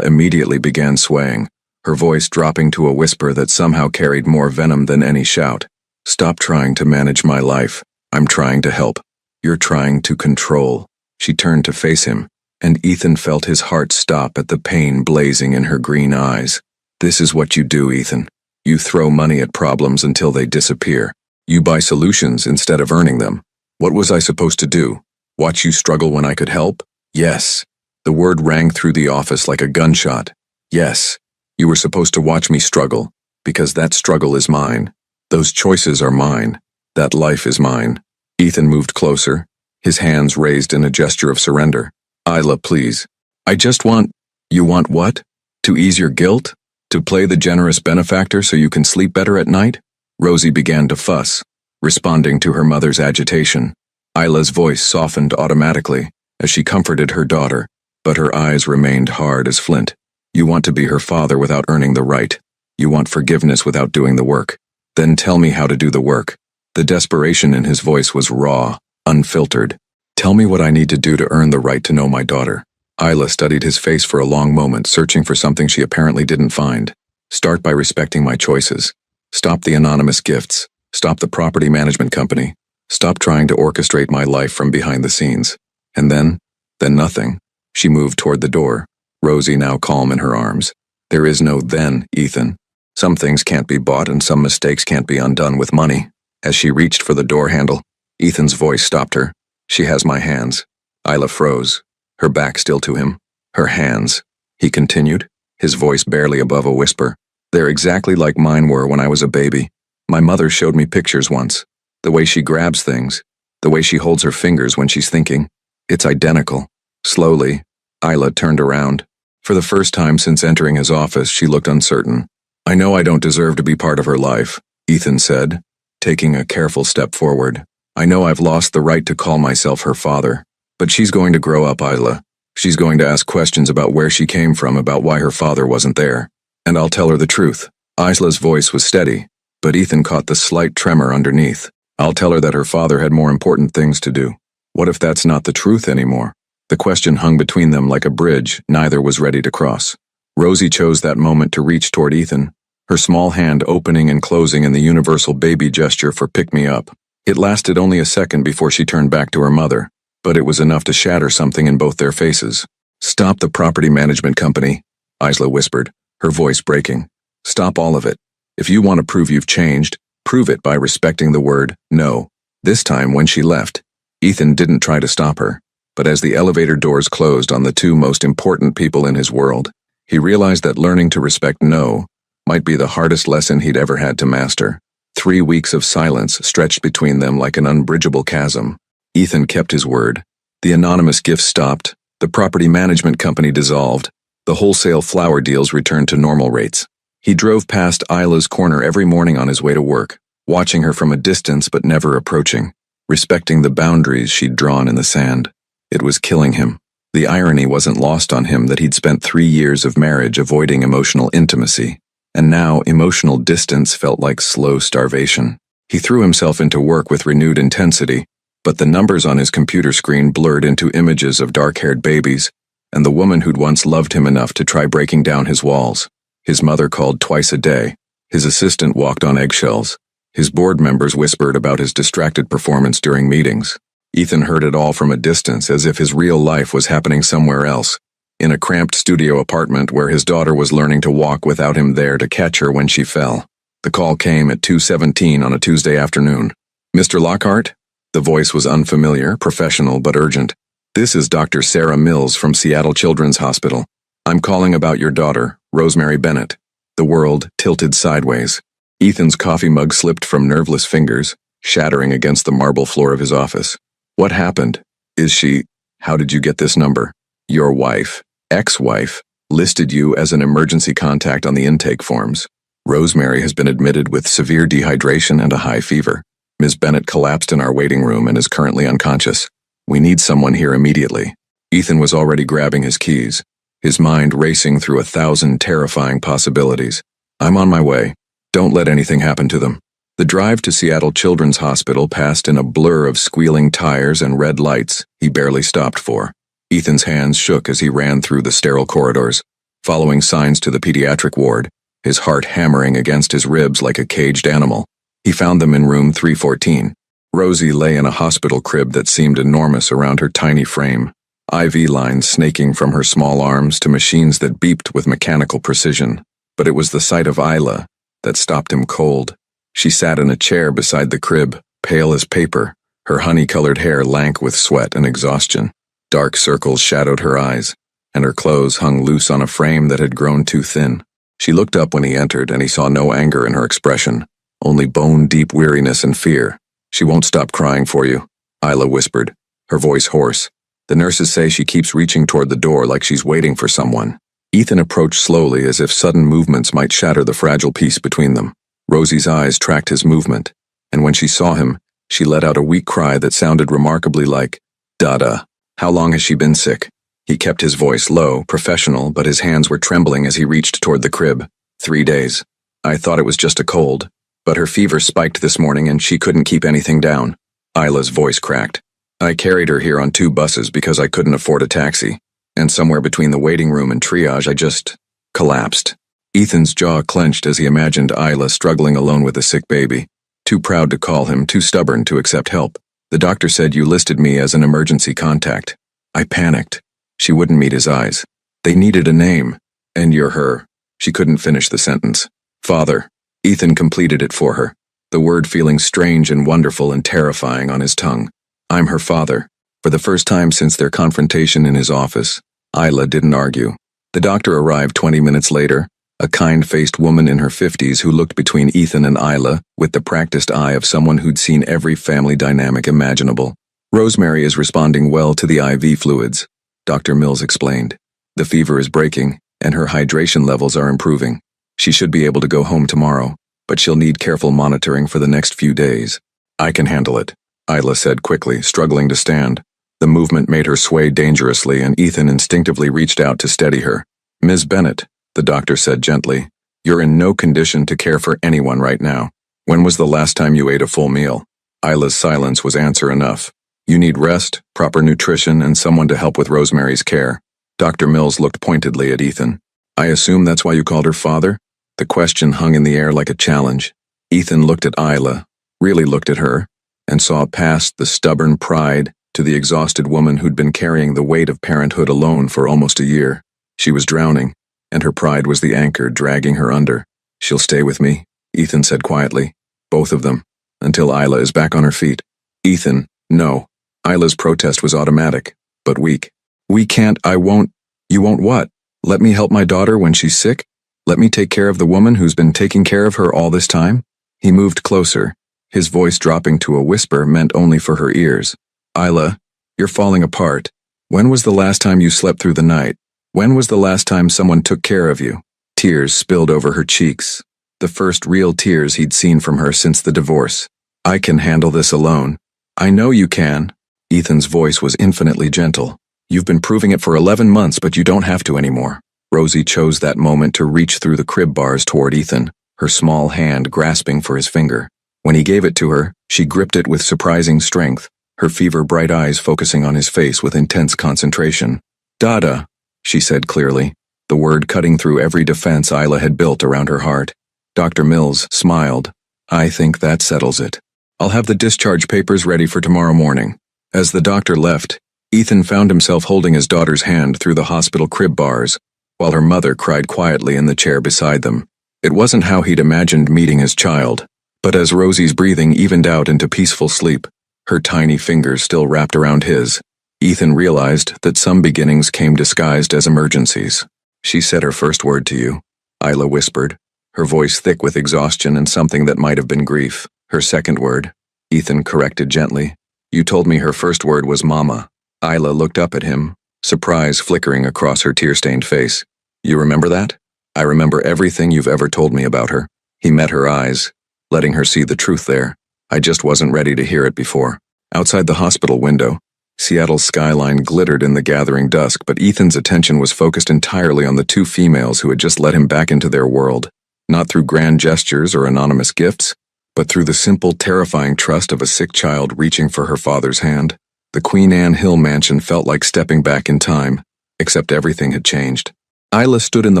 immediately began swaying, her voice dropping to a whisper that somehow carried more venom than any shout. "Stop trying to manage my life. I'm trying to help. You're trying to control." She turned to face him, and Ethan felt his heart stop at the pain blazing in her green eyes. "This is what you do, Ethan. You throw money at problems until they disappear. You buy solutions instead of earning them. What was I supposed to do? Watch you struggle when I could help? Yes." The word rang through the office like a gunshot. "Yes. You were supposed to watch me struggle, because that struggle is mine. Those choices are mine. That life is mine." Ethan moved closer, his hands raised in a gesture of surrender. "Isla, please. I just want—" "You want what? To ease your guilt? To play the generous benefactor so you can sleep better at night?" Rosie began to fuss, responding to her mother's agitation. Isla's voice softened automatically as she comforted her daughter, but her eyes remained hard as flint. "You want to be her father without earning the right. You want forgiveness without doing the work. Then tell me how to do the work." The desperation in his voice was raw, unfiltered. "Tell me what I need to do to earn the right to know my daughter." Isla studied his face for a long moment, searching for something she apparently didn't find. "Start by respecting my choices. Stop the anonymous gifts. Stop the property management company. Stop trying to orchestrate my life from behind the scenes. And then nothing." She moved toward the door, Rosie now calm in her arms. "There is no then, Ethan. Some things can't be bought and some mistakes can't be undone with money." As she reached for the door handle, Ethan's voice stopped her. "She has my hands." Isla froze, her back still to him. "Her hands," he continued, his voice barely above a whisper. "They're exactly like mine were when I was a baby. My mother showed me pictures once. The way she grabs things, the way she holds her fingers when she's thinking. It's identical." Slowly, Isla turned around. For the first time since entering his office, she looked uncertain. "I know I don't deserve to be part of her life," Ethan said, taking a careful step forward. "I know I've lost the right to call myself her father. But she's going to grow up, Isla. She's going to ask questions about where she came from, about why her father wasn't there. And I'll tell her the truth." Isla's voice was steady, but Ethan caught the slight tremor underneath. "I'll tell her that her father had more important things to do. What if that's not the truth anymore?" The question hung between them like a bridge neither was ready to cross. Rosie chose that moment to reach toward Ethan, her small hand opening and closing in the universal baby gesture for pick-me-up. It lasted only a second before she turned back to her mother, but it was enough to shatter something in both their faces. "Stop the property management company," Isla whispered, her voice breaking. "Stop all of it. If you want to prove you've changed, prove it by respecting the word no." This time, when she left, Ethan didn't try to stop her, but as the elevator doors closed on the two most important people in his world, he realized that learning to respect no might be the hardest lesson he'd ever had to master. 3 weeks of silence stretched between them like an unbridgeable chasm. Ethan kept his word. The anonymous gifts stopped, the property management company dissolved, the wholesale flower deals returned to normal rates. He drove past Isla's corner every morning on his way to work, watching her from a distance but never approaching, respecting the boundaries she'd drawn in the sand. It was killing him. The irony wasn't lost on him that he'd spent 3 years of marriage avoiding emotional intimacy, and now emotional distance felt like slow starvation. He threw himself into work with renewed intensity, but the numbers on his computer screen blurred into images of dark-haired babies, and the woman who'd once loved him enough to try breaking down his walls. His mother called twice a day. His assistant walked on eggshells. His board members whispered about his distracted performance during meetings. Ethan heard it all from a distance, as if his real life was happening somewhere else, in a cramped studio apartment where his daughter was learning to walk without him there to catch her when she fell. The call came at 2:17 on a Tuesday afternoon. Mr. Lockhart? The voice was unfamiliar, professional, but urgent. This is Dr. Sarah Mills from Seattle Children's Hospital. I'm calling about your daughter, Rosemary Bennett. The world tilted sideways. Ethan's coffee mug slipped from nerveless fingers, shattering against the marble floor of his office. What happened? Is she... How did you get this number? Your wife, ex-wife, listed you as an emergency contact on the intake forms. Rosemary has been admitted with severe dehydration and a high fever. Ms. Bennett collapsed in our waiting room and is currently unconscious. We need someone here immediately. Ethan was already grabbing his keys, his mind racing through 1,000 terrifying possibilities. I'm on my way. Don't let anything happen to them. The drive to Seattle Children's Hospital passed in a blur of squealing tires and red lights he barely stopped for. Ethan's hands shook as he ran through the sterile corridors, following signs to the pediatric ward, his heart hammering against his ribs like a caged animal. He found them in room 314. Rosie lay in a hospital crib that seemed enormous around her tiny frame, IV lines snaking from her small arms to machines that beeped with mechanical precision. But it was the sight of Isla that stopped him cold. She sat in a chair beside the crib, pale as paper, her honey-colored hair lank with sweat and exhaustion. Dark circles shadowed her eyes, and her clothes hung loose on a frame that had grown too thin. She looked up when he entered, and he saw no anger in her expression, only bone-deep weariness and fear. She won't stop crying for you, Isla whispered, her voice hoarse. The nurses say she keeps reaching toward the door like she's waiting for someone. Ethan approached slowly as if sudden movements might shatter the fragile peace between them. Rosie's eyes tracked his movement, and when she saw him, she let out a weak cry that sounded remarkably like, "Dada." How long has she been sick? He kept his voice low, professional, but his hands were trembling as he reached toward the crib. 3 days. I thought it was just a cold, but her fever spiked this morning and she couldn't keep anything down. Isla's voice cracked. I carried her here on 2 buses because I couldn't afford a taxi, and somewhere between the waiting room and triage I just collapsed. Ethan's jaw clenched as he imagined Isla struggling alone with a sick baby. Too proud to call him, too stubborn to accept help. The doctor said you listed me as an emergency contact. I panicked. She wouldn't meet his eyes. They needed a name. And you're her. She couldn't finish the sentence. Father. Ethan completed it for her, the word feeling strange and wonderful and terrifying on his tongue. I'm her father. For the first time since their confrontation in his office, Isla didn't argue. The doctor arrived 20 minutes later, a kind-faced woman in her 50s who looked between Ethan and Isla with the practiced eye of someone who'd seen every family dynamic imaginable. Rosemary is responding well to the IV fluids, Dr. Mills explained. The fever is breaking, and her hydration levels are improving. She should be able to go home tomorrow, but she'll need careful monitoring for the next few days. I can handle it, Isla said quickly, struggling to stand. The movement made her sway dangerously, and Ethan instinctively reached out to steady her. Ms. Bennett, the doctor said gently, you're in no condition to care for anyone right now. When was the last time you ate a full meal? Isla's silence was answer enough. You need rest, proper nutrition, and someone to help with Rosemary's care. Dr. Mills looked pointedly at Ethan. I assume that's why you called her father? The question hung in the air like a challenge. Ethan looked at Isla, really looked at her, and saw past the stubborn pride to the exhausted woman who'd been carrying the weight of parenthood alone for almost a year. She was drowning, and her pride was the anchor dragging her under. She'll stay with me, Ethan said quietly. Both of them, until Isla is back on her feet. Ethan, no. Isla's protest was automatic, but weak. We can't, I won't. You won't what? Let me help my daughter when she's sick? Let me take care of the woman who's been taking care of her all this time? He moved closer, his voice dropping to a whisper meant only for her ears. Isla, you're falling apart. When was the last time you slept through the night? When was the last time someone took care of you? Tears spilled over her cheeks, the first real tears he'd seen from her since the divorce. I can handle this alone. I know you can. Ethan's voice was infinitely gentle. You've been proving it for 11 months, but you don't have to anymore. Rosie chose that moment to reach through the crib bars toward Ethan, her small hand grasping for his finger. When he gave it to her, she gripped it with surprising strength, her fever-bright eyes focusing on his face with intense concentration. Dada, she said clearly, the word cutting through every defense Isla had built around her heart. Dr. Mills smiled. I think that settles it. I'll have the discharge papers ready for tomorrow morning. As the doctor left, Ethan found himself holding his daughter's hand through the hospital crib bars, while her mother cried quietly in the chair beside them. It wasn't how he'd imagined meeting his child, but as Rosie's breathing evened out into peaceful sleep, her tiny fingers still wrapped around his, Ethan realized that some beginnings came disguised as emergencies. "She said her first word to you," Isla whispered, her voice thick with exhaustion and something that might have been grief. "Her second word," Ethan corrected gently. "You told me her first word was mama." Isla looked up at him, surprise flickering across her tear-stained face. "You remember that?" "I remember everything you've ever told me about her." He met her eyes, letting her see the truth there. "I just wasn't ready to hear it before." Outside the hospital window, Seattle's skyline glittered in the gathering dusk, but Ethan's attention was focused entirely on the two females who had just let him back into their world, not through grand gestures or anonymous gifts, but through the simple, terrifying trust of a sick child reaching for her father's hand. The Queen Anne Hill mansion felt like stepping back in time, except everything had changed. Isla stood in the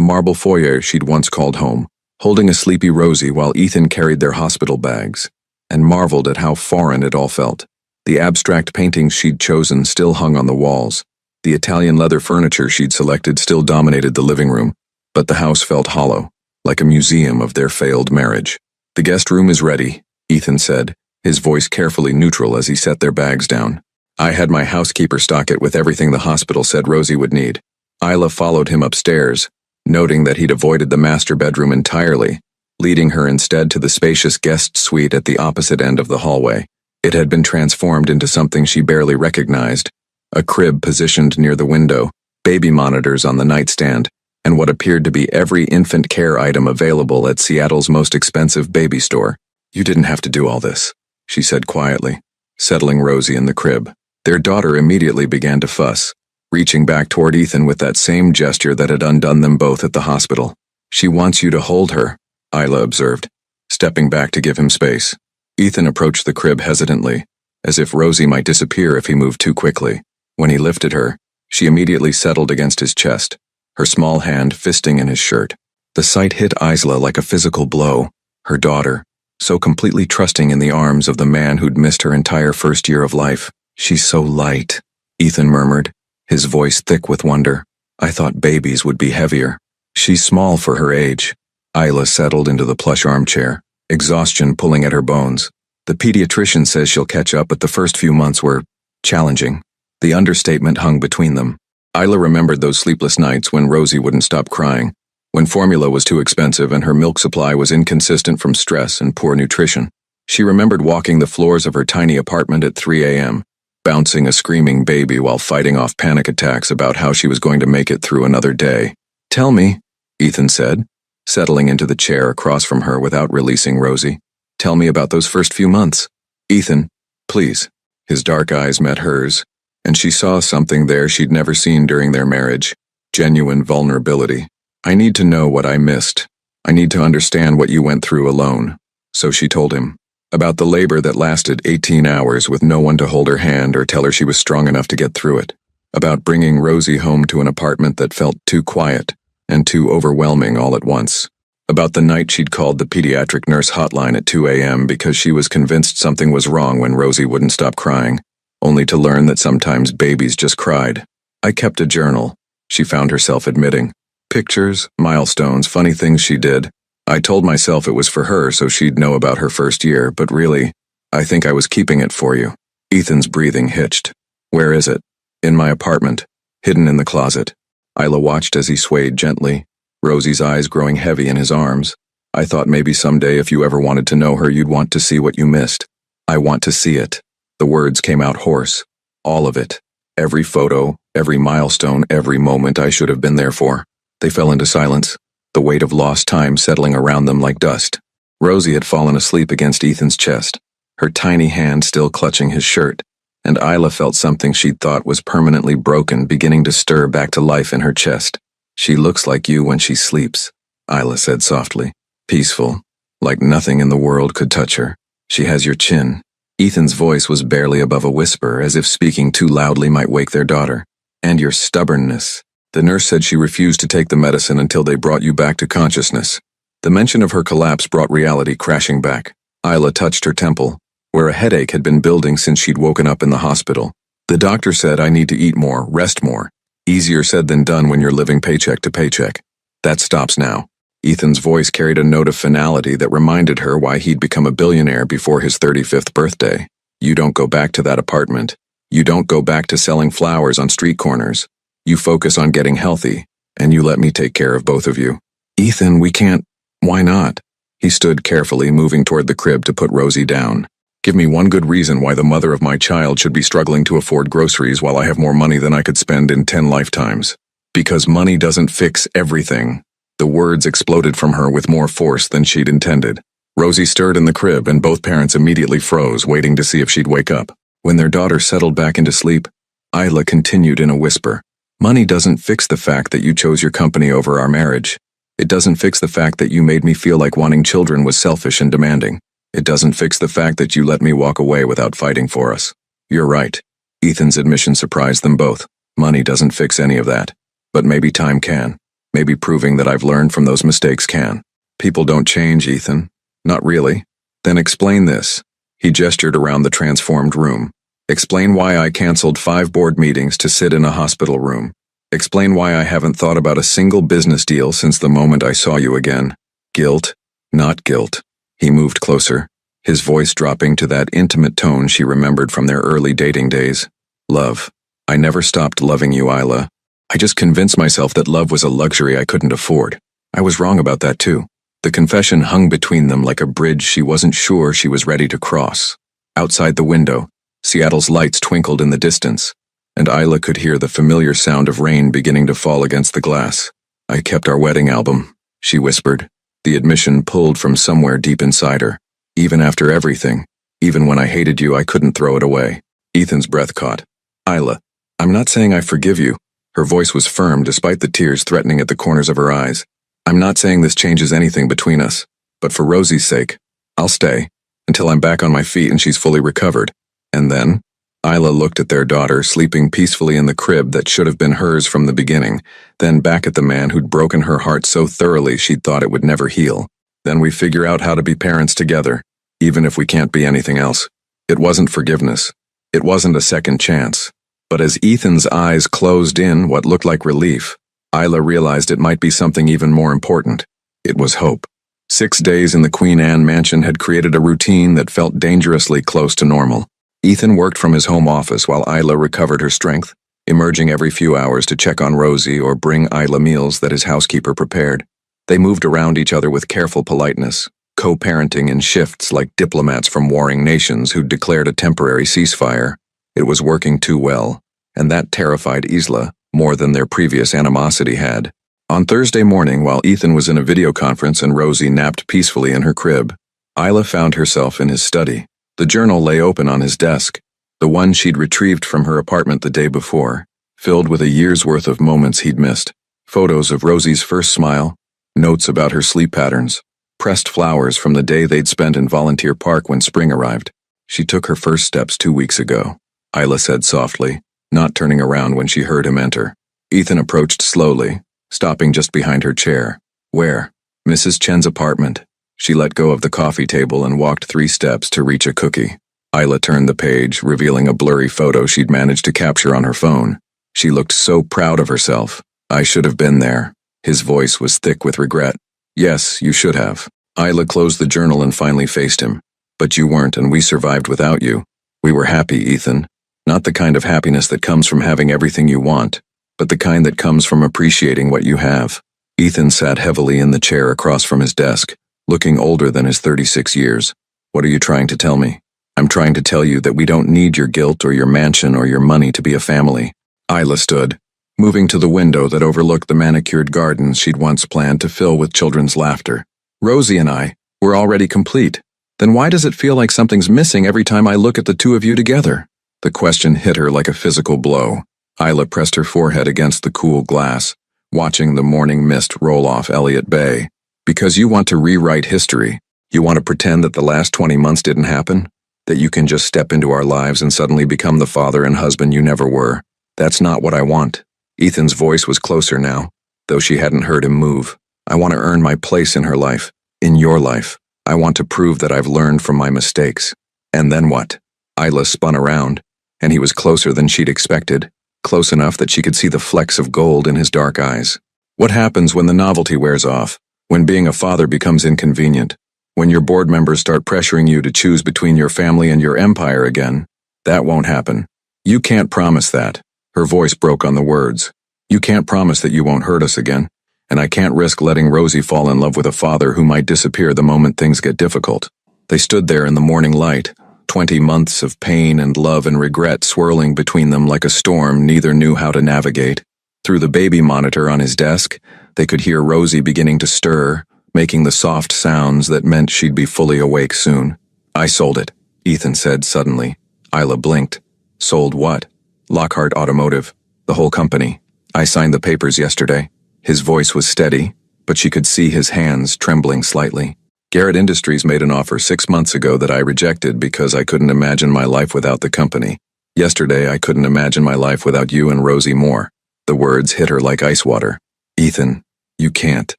marble foyer she'd once called home, holding a sleepy Rosie while Ethan carried their hospital bags, and marveled at how foreign it all felt. The abstract paintings she'd chosen still hung on the walls. The Italian leather furniture she'd selected still dominated the living room, but the house felt hollow, like a museum of their failed marriage. "The guest room is ready," Ethan said, his voice carefully neutral as he set their bags down. "I had my housekeeper stock it with everything the hospital said Rosie would need." Isla followed him upstairs, noting that he'd avoided the master bedroom entirely, leading her instead to the spacious guest suite at the opposite end of the hallway. It had been transformed into something she barely recognized: a crib positioned near the window, baby monitors on the nightstand, and what appeared to be every infant care item available at Seattle's most expensive baby store. "You didn't have to do all this," she said quietly, settling Rosie in the crib. Their daughter immediately began to fuss, reaching back toward Ethan with that same gesture that had undone them both at the hospital. "She wants you to hold her," Isla observed, stepping back to give him space. Ethan approached the crib hesitantly, as if Rosie might disappear if he moved too quickly. When he lifted her, she immediately settled against his chest, her small hand fisting in his shirt. The sight hit Isla like a physical blow. Her daughter, so completely trusting in the arms of the man who'd missed her entire first year of life. "She's so light," Ethan murmured, his voice thick with wonder. "I thought babies would be heavier." "She's small for her age." Isla settled into the plush armchair, exhaustion pulling at her bones. "The pediatrician says she'll catch up, but the first few months were challenging." The understatement hung between them. Isla remembered those sleepless nights when Rosie wouldn't stop crying, when formula was too expensive and her milk supply was inconsistent from stress and poor nutrition. She remembered walking the floors of her tiny apartment at 3 a.m., bouncing a screaming baby while fighting off panic attacks about how she was going to make it through another day. "Tell me," Ethan said, settling into the chair across from her without releasing Rosie. "Tell me about those first few months." "Ethan, please." His dark eyes met hers, and she saw something there she'd never seen during their marriage: genuine vulnerability. "I need to know what I missed. I need to understand what you went through alone." So she told him about the labor that lasted 18 hours with no one to hold her hand or tell her she was strong enough to get through it, about bringing Rosie home to an apartment that felt too quiet and too overwhelming all at once, about the night she'd called the pediatric nurse hotline at 2 a.m. because she was convinced something was wrong when Rosie wouldn't stop crying, only to learn that sometimes babies just cried. "I kept a journal," she found herself admitting. "Pictures, milestones, funny things she did. I told myself it was for her so she'd know about her first year, but really, I think I was keeping it for you." Ethan's breathing hitched. "Where is it?" "In my apartment, hidden in the closet." Isla watched as he swayed gently, Rosie's eyes growing heavy in his arms. "I thought maybe someday if you ever wanted to know her you'd want to see what you missed." "I want to see it." The words came out hoarse. "All of it. Every photo, every milestone, every moment I should have been there for." They fell into silence, the weight of lost time settling around them like dust. Rosie had fallen asleep against Ethan's chest, her tiny hand still clutching his shirt, and Isla felt something she'd thought was permanently broken beginning to stir back to life in her chest. "She looks like you when she sleeps," Isla said softly. "Peaceful, like nothing in the world could touch her. She has your chin." Ethan's voice was barely above a whisper, as if speaking too loudly might wake their daughter. "And your stubbornness. The nurse said she refused to take the medicine until they brought you back to consciousness." The mention of her collapse brought reality crashing back. Isla touched her temple, where a headache had been building since she'd woken up in the hospital. "The doctor said I need to eat more, rest more. Easier said than done when you're living paycheck to paycheck. That stops now." Ethan's voice carried a note of finality that reminded her why he'd become a billionaire before his 35th birthday. You don't go back to that apartment. You don't go back to selling flowers on street corners. You focus on getting healthy, and you let me take care of both of you. Ethan, we can't. Why not? He stood carefully, moving toward the crib to put Rosie down. Give me one good reason why the mother of my child should be struggling to afford groceries while I have more money than I could spend in 10 lifetimes. Because money doesn't fix everything. The words exploded from her with more force than she'd intended. Rosie stirred in the crib, and both parents immediately froze, waiting to see if she'd wake up. When their daughter settled back into sleep, Isla continued in a whisper. Money doesn't fix the fact that you chose your company over our marriage. It doesn't fix the fact that you made me feel like wanting children was selfish and demanding. It doesn't fix the fact that you let me walk away without fighting for us. You're right. Ethan's admission surprised them both. Money doesn't fix any of that. But maybe time can. Maybe proving that I've learned from those mistakes can. People don't change, Ethan. Not really. Then explain this. He gestured around the transformed room. Explain why I canceled 5 board meetings to sit in a hospital room. Explain why I haven't thought about a single business deal since the moment I saw you again. Guilt, not guilt. He moved closer, his voice dropping to that intimate tone she remembered from their early dating days. Love. I never stopped loving you, Isla. I just convinced myself that love was a luxury I couldn't afford. I was wrong about that too. The confession hung between them like a bridge she wasn't sure she was ready to cross. Outside the window, Seattle's lights twinkled in the distance, and Isla could hear the familiar sound of rain beginning to fall against the glass. I kept our wedding album, she whispered. The admission pulled from somewhere deep inside her. Even after everything, even when I hated you, I couldn't throw it away. Ethan's breath caught. Isla, I'm not saying I forgive you. Her voice was firm despite the tears threatening at the corners of her eyes. I'm not saying this changes anything between us, but for Rosie's sake, I'll stay until I'm back on my feet and she's fully recovered. And then, Isla looked at their daughter sleeping peacefully in the crib that should have been hers from the beginning, then back at the man who'd broken her heart so thoroughly she'd thought it would never heal. Then we figure out how to be parents together, even if we can't be anything else. It wasn't forgiveness. It wasn't a second chance. But as Ethan's eyes closed in what looked like relief, Isla realized it might be something even more important. It was hope. 6 days in the Queen Anne mansion had created a routine that felt dangerously close to normal. Ethan worked from his home office while Isla recovered her strength, emerging every few hours to check on Rosie or bring Isla meals that his housekeeper prepared. They moved around each other with careful politeness, co-parenting in shifts like diplomats from warring nations who'd declared a temporary ceasefire. It was working too well, and that terrified Isla more than their previous animosity had. On Thursday morning, while Ethan was in a video conference and Rosie napped peacefully in her crib, Isla found herself in his study. The journal lay open on his desk, the one she'd retrieved from her apartment the day before, filled with a year's worth of moments he'd missed. Photos of Rosie's first smile, notes about her sleep patterns, pressed flowers from the day they'd spent in Volunteer Park when spring arrived. She took her first steps 2 weeks ago, Isla said softly, not turning around when she heard him enter. Ethan approached slowly, stopping just behind her chair. Where? Mrs. Chen's apartment. She let go of the coffee table and walked 3 steps to reach a cookie. Isla turned the page, revealing a blurry photo she'd managed to capture on her phone. She looked so proud of herself. I should have been there. His voice was thick with regret. Yes, you should have. Isla closed the journal and finally faced him. But you weren't, and we survived without you. We were happy, Ethan. Not the kind of happiness that comes from having everything you want, but the kind that comes from appreciating what you have. Ethan sat heavily in the chair across from his desk, looking older than his 36 years. What are you trying to tell me? I'm trying to tell you that we don't need your guilt or your mansion or your money to be a family. Isla stood, moving to the window that overlooked the manicured gardens she'd once planned to fill with children's laughter. Rosie and I, we're already complete. Then why does it feel like something's missing every time I look at the two of you together? The question hit her like a physical blow. Isla pressed her forehead against the cool glass, watching the morning mist roll off Elliott Bay. Because you want to rewrite history. You want to pretend that the last 20 months didn't happen? That you can just step into our lives and suddenly become the father and husband you never were? That's not what I want. Ethan's voice was closer now, though she hadn't heard him move. I want to earn my place in her life, in your life. I want to prove that I've learned from my mistakes. And then what? Isla spun around, and he was closer than she'd expected, close enough that she could see the flecks of gold in his dark eyes. What happens when the novelty wears off? When being a father becomes inconvenient, when your board members start pressuring you to choose between your family and your empire again, that won't happen. You can't promise that. Her voice broke on the words. You can't promise that you won't hurt us again, and I can't risk letting Rosie fall in love with a father who might disappear the moment things get difficult. They stood there in the morning light, 20 months of pain and love and regret swirling between them like a storm neither knew how to navigate. Through the baby monitor on his desk, they could hear Rosie beginning to stir, making the soft sounds that meant she'd be fully awake soon. I sold it, Ethan said suddenly. Isla blinked. Sold what? Lockhart Automotive. The whole company. I signed the papers yesterday. His voice was steady, but she could see his hands trembling slightly. Garrett Industries made an offer 6 months ago that I rejected because I couldn't imagine my life without the company. Yesterday, I couldn't imagine my life without you and Rosie Moore. The words hit her like ice water. Ethan, you can't.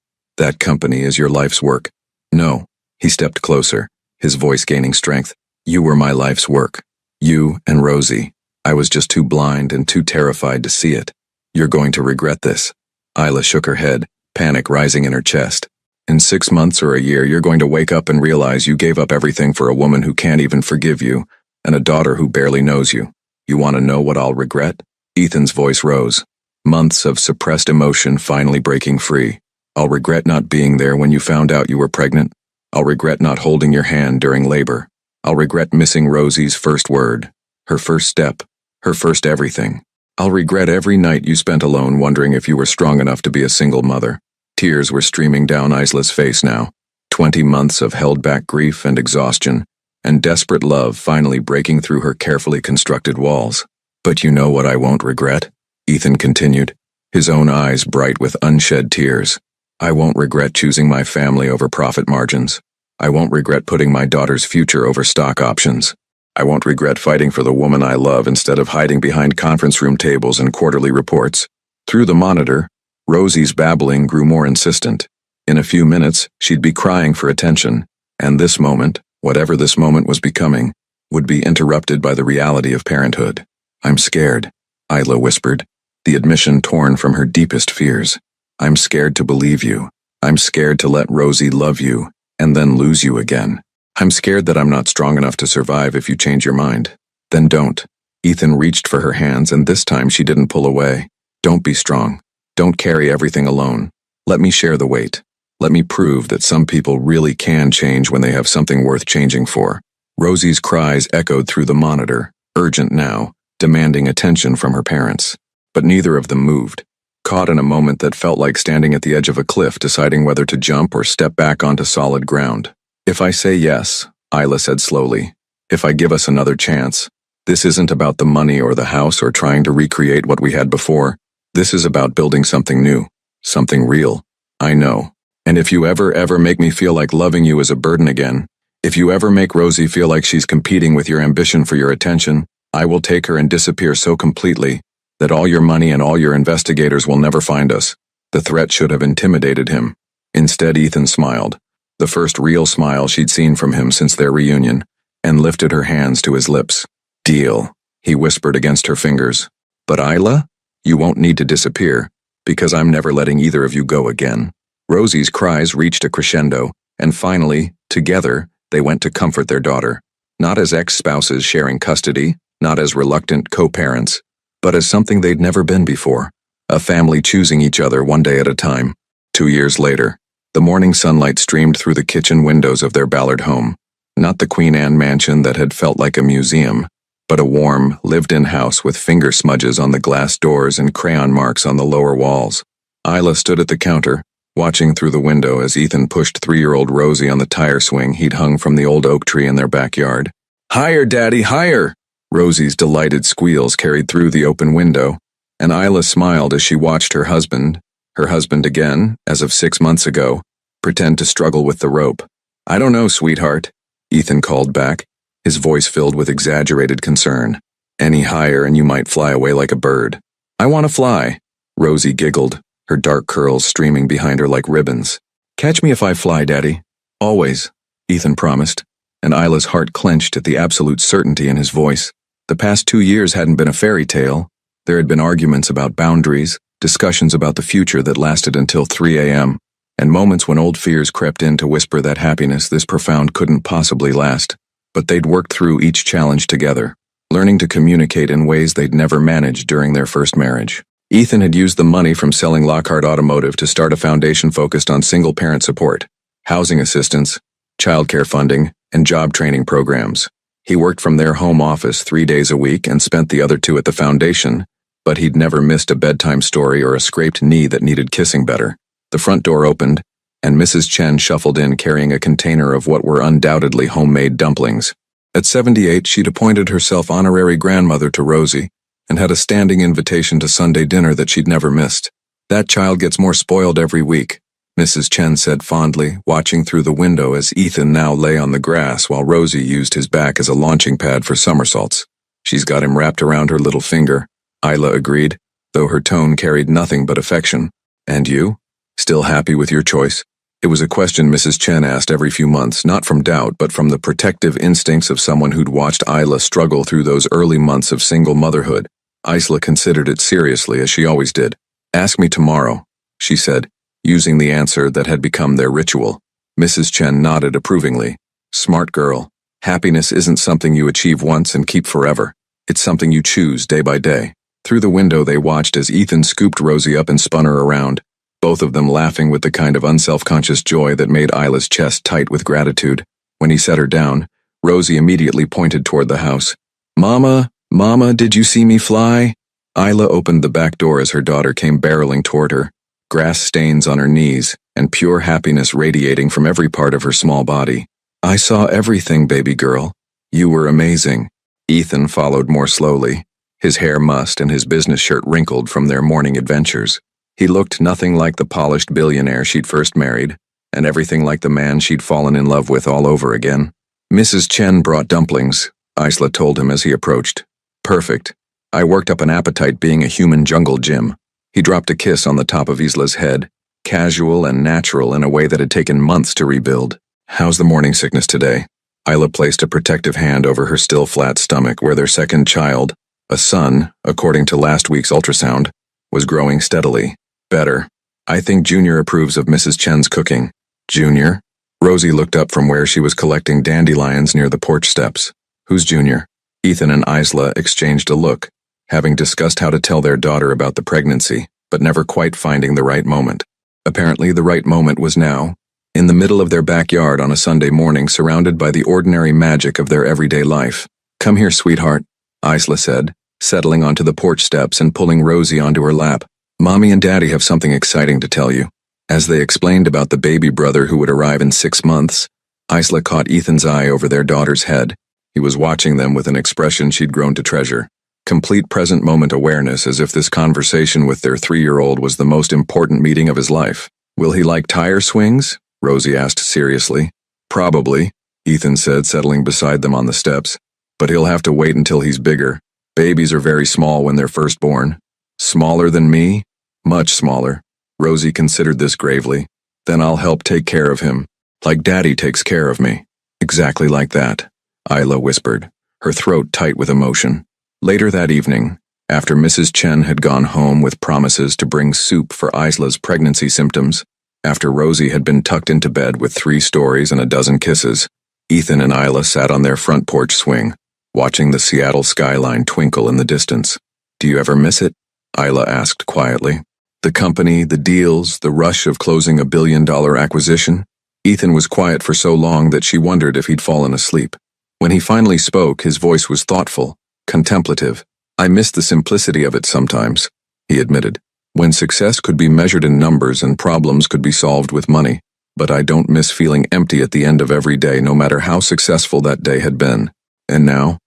That company is your life's work. No. He stepped closer, his voice gaining strength. You were my life's work. You and Rosie. I was just too blind and too terrified to see it. You're going to regret this. Isla shook her head, panic rising in her chest. In 6 months or a year, you're going to wake up and realize you gave up everything for a woman who can't even forgive you, and a daughter who barely knows you. You want to know what I'll regret? Ethan's voice rose. Months of suppressed emotion finally breaking free. I'll regret not being there when you found out you were pregnant. I'll regret not holding your hand during labor. I'll regret missing Rosie's first word, her first step, her first everything. I'll regret every night you spent alone wondering if you were strong enough to be a single mother. Tears were streaming down Isla's face now. 20 months of held-back grief and exhaustion, and desperate love finally breaking through her carefully constructed walls. But you know what I won't regret? Ethan continued, his own eyes bright with unshed tears. I won't regret choosing my family over profit margins. I won't regret putting my daughter's future over stock options. I won't regret fighting for the woman I love instead of hiding behind conference room tables and quarterly reports. Through the monitor, Rosie's babbling grew more insistent. In a few minutes, she'd be crying for attention, and this moment, whatever this moment was becoming, would be interrupted by the reality of parenthood. I'm scared, Isla whispered, the admission torn from her deepest fears. I'm scared to believe you. I'm scared to let Rosie love you, and then lose you again. I'm scared that I'm not strong enough to survive if you change your mind. Then don't. Ethan reached for her hands, and this time she didn't pull away. Don't be strong. Don't carry everything alone. Let me share the weight. Let me prove that some people really can change when they have something worth changing for. Rosie's cries echoed through the monitor, urgent now, demanding attention from her parents. But neither of them moved, caught in a moment that felt like standing at the edge of a cliff deciding whether to jump or step back onto solid ground. If I say yes, Isla said slowly, if I give us another chance, this isn't about the money or the house or trying to recreate what we had before. This is about building something new, something real. I know. And if you ever make me feel like loving you is a burden again, if you ever make Rosie feel like she's competing with your ambition for your attention, I will take her and disappear so completely that all your money and all your investigators will never find us. The threat should have intimidated him. Instead, Ethan smiled, the first real smile she'd seen from him since their reunion, and lifted her hands to his lips. Deal, he whispered against her fingers. But Isla, you won't need to disappear, because I'm never letting either of you go again. Rosie's cries reached a crescendo, and finally, together, they went to comfort their daughter. Not as ex-spouses sharing custody, not as reluctant co-parents, but as something they'd never been before, a family choosing each other one day at a time. 2 years later, the morning sunlight streamed through the kitchen windows of their Ballard home, not the Queen Anne mansion that had felt like a museum, but a warm, lived-in house with finger smudges on the glass doors and crayon marks on the lower walls. Isla stood at the counter, watching through the window as Ethan pushed 3-year-old Rosie on the tire swing he'd hung from the old oak tree in their backyard. Higher, Daddy, higher! Rosie's delighted squeals carried through the open window, and Isla smiled as she watched her husband again, as of 6 months ago, pretend to struggle with the rope. I don't know, sweetheart, Ethan called back, his voice filled with exaggerated concern. Any higher and you might fly away like a bird. I want to fly, Rosie giggled, her dark curls streaming behind her like ribbons. Catch me if I fly, Daddy. Always, Ethan promised, and Isla's heart clenched at the absolute certainty in his voice. The past 2 years hadn't been a fairy tale. There had been arguments about boundaries, discussions about the future that lasted until 3 a.m. and moments when old fears crept in to whisper that happiness this profound couldn't possibly last. But they'd worked through each challenge together, learning to communicate in ways they'd never managed during their first marriage. Ethan had used the money from selling Lockhart Automotive to start a foundation focused on single-parent support, housing assistance, childcare funding, and job training programs. He worked from their home office 3 days a week and spent the other 2 at the foundation, but he'd never missed a bedtime story or a scraped knee that needed kissing better. The front door opened, and Mrs. Chen shuffled in carrying a container of what were undoubtedly homemade dumplings. At 78, she'd appointed herself honorary grandmother to Rosie, and had a standing invitation to Sunday dinner that she'd never missed. "That child gets more spoiled every week," Mrs. Chen said fondly, watching through the window as Ethan now lay on the grass while Rosie used his back as a launching pad for somersaults. "She's got him wrapped around her little finger," Isla agreed, though her tone carried nothing but affection. "And you? Still happy with your choice?" It was a question Mrs. Chen asked every few months, not from doubt, but from the protective instincts of someone who'd watched Isla struggle through those early months of single motherhood. Isla considered it seriously, as she always did. "Ask me tomorrow," she said, using the answer that had become their ritual. Mrs. Chen nodded approvingly. "Smart girl. Happiness isn't something you achieve once and keep forever. It's something you choose day by day." Through the window they watched as Ethan scooped Rosie up and spun her around, both of them laughing with the kind of unself-conscious joy that made Isla's chest tight with gratitude. When he set her down, Rosie immediately pointed toward the house. "Mama, Mama, did you see me fly?" Isla opened the back door as her daughter came barreling toward her, grass stains on her knees, and pure happiness radiating from every part of her small body. "I saw everything, baby girl. You were amazing." Ethan followed more slowly, his hair mussed and his business shirt wrinkled from their morning adventures. He looked nothing like the polished billionaire she'd first married, and everything like the man she'd fallen in love with all over again. "Mrs. Chen brought dumplings," Isla told him as he approached. "Perfect. I worked up an appetite being a human jungle gym." He dropped a kiss on the top of Isla's head, casual and natural in a way that had taken months to rebuild. "How's the morning sickness today?" Isla placed a protective hand over her still flat stomach where their second child, a son, according to last week's ultrasound, was growing steadily. "Better. I think Junior approves of Mrs. Chen's cooking." "Junior?" Rosie looked up from where she was collecting dandelions near the porch steps. "Who's Junior?" Ethan and Isla exchanged a look, having discussed how to tell their daughter about the pregnancy, but never quite finding the right moment. Apparently the right moment was now, in the middle of their backyard on a Sunday morning, surrounded by the ordinary magic of their everyday life. "Come here, sweetheart," Isla said, settling onto the porch steps and pulling Rosie onto her lap. "Mommy and Daddy have something exciting to tell you." As they explained about the baby brother who would arrive in 6 months, Isla caught Ethan's eye over their daughter's head. He was watching them with an expression she'd grown to treasure. Complete present moment awareness, as if this conversation with their 3-year-old was the most important meeting of his life. "Will he like tire swings?" Rosie asked seriously. "Probably," Ethan said, settling beside them on the steps. "But he'll have to wait until he's bigger. Babies are very small when they're first born." "Smaller than me?" "Much smaller." Rosie considered this gravely. "Then I'll help take care of him, like Daddy takes care of me." "Exactly like that," Isla whispered, her throat tight with emotion. Later that evening, after Mrs. Chen had gone home with promises to bring soup for Isla's pregnancy symptoms, after Rosie had been tucked into bed with 3 stories and a dozen kisses, Ethan and Isla sat on their front porch swing, watching the Seattle skyline twinkle in the distance. "Do you ever miss it?" Isla asked quietly. "The company, the deals, the rush of closing a billion-dollar acquisition?" Ethan was quiet for so long that she wondered if he'd fallen asleep. When he finally spoke, his voice was thoughtful, contemplative. "I miss the simplicity of it sometimes," he admitted, "when success could be measured in numbers and problems could be solved with money. But I don't miss feeling empty at the end of every day, no matter how successful that day had been. And now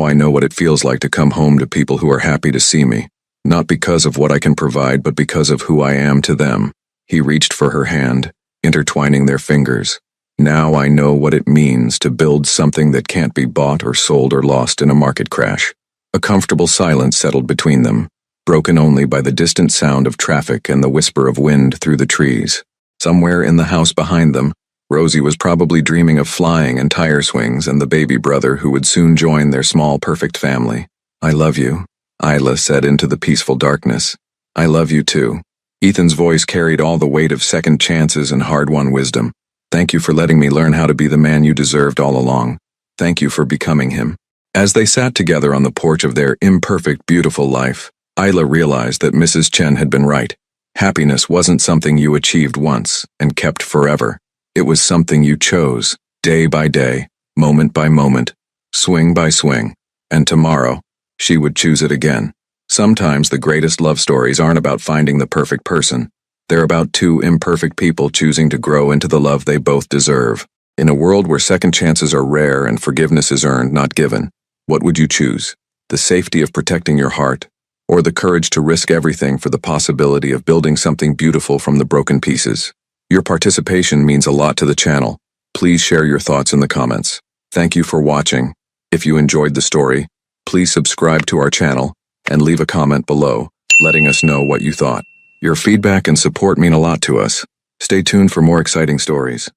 I know what it feels like to come home to people who are happy to see me, not because of what I can provide, but because of who I am to them." He reached for her hand, intertwining their fingers. "Now I know what it means to build something that can't be bought or sold or lost in a market crash." A comfortable silence settled between them, broken only by the distant sound of traffic and the whisper of wind through the trees. Somewhere in the house behind them, Rosie was probably dreaming of flying and tire swings and the baby brother who would soon join their small, perfect family. "I love you," Isla said into the peaceful darkness. "I love you too." Ethan's voice carried all the weight of second chances and hard-won wisdom. Thank you for letting me learn how to be the man you deserved all along. Thank you for becoming him. As they sat together on the porch of their imperfect, beautiful life, Isla realized that Mrs. Chen had been right. Happiness wasn't something you achieved once and kept forever. It was something you chose, day by day, moment by moment, swing by swing. And tomorrow, she would choose it again. Sometimes the greatest love stories aren't about finding the perfect person. They're about two imperfect people choosing to grow into the love they both deserve. In a world where second chances are rare and forgiveness is earned, not given, what would you choose? The safety of protecting your heart, or the courage to risk everything for the possibility of building something beautiful from the broken pieces? Your participation means a lot to the channel. Please share your thoughts in the comments. Thank you for watching. If you enjoyed the story, please subscribe to our channel and leave a comment below, letting us know what you thought. Your feedback and support mean a lot to us. Stay tuned for more exciting stories.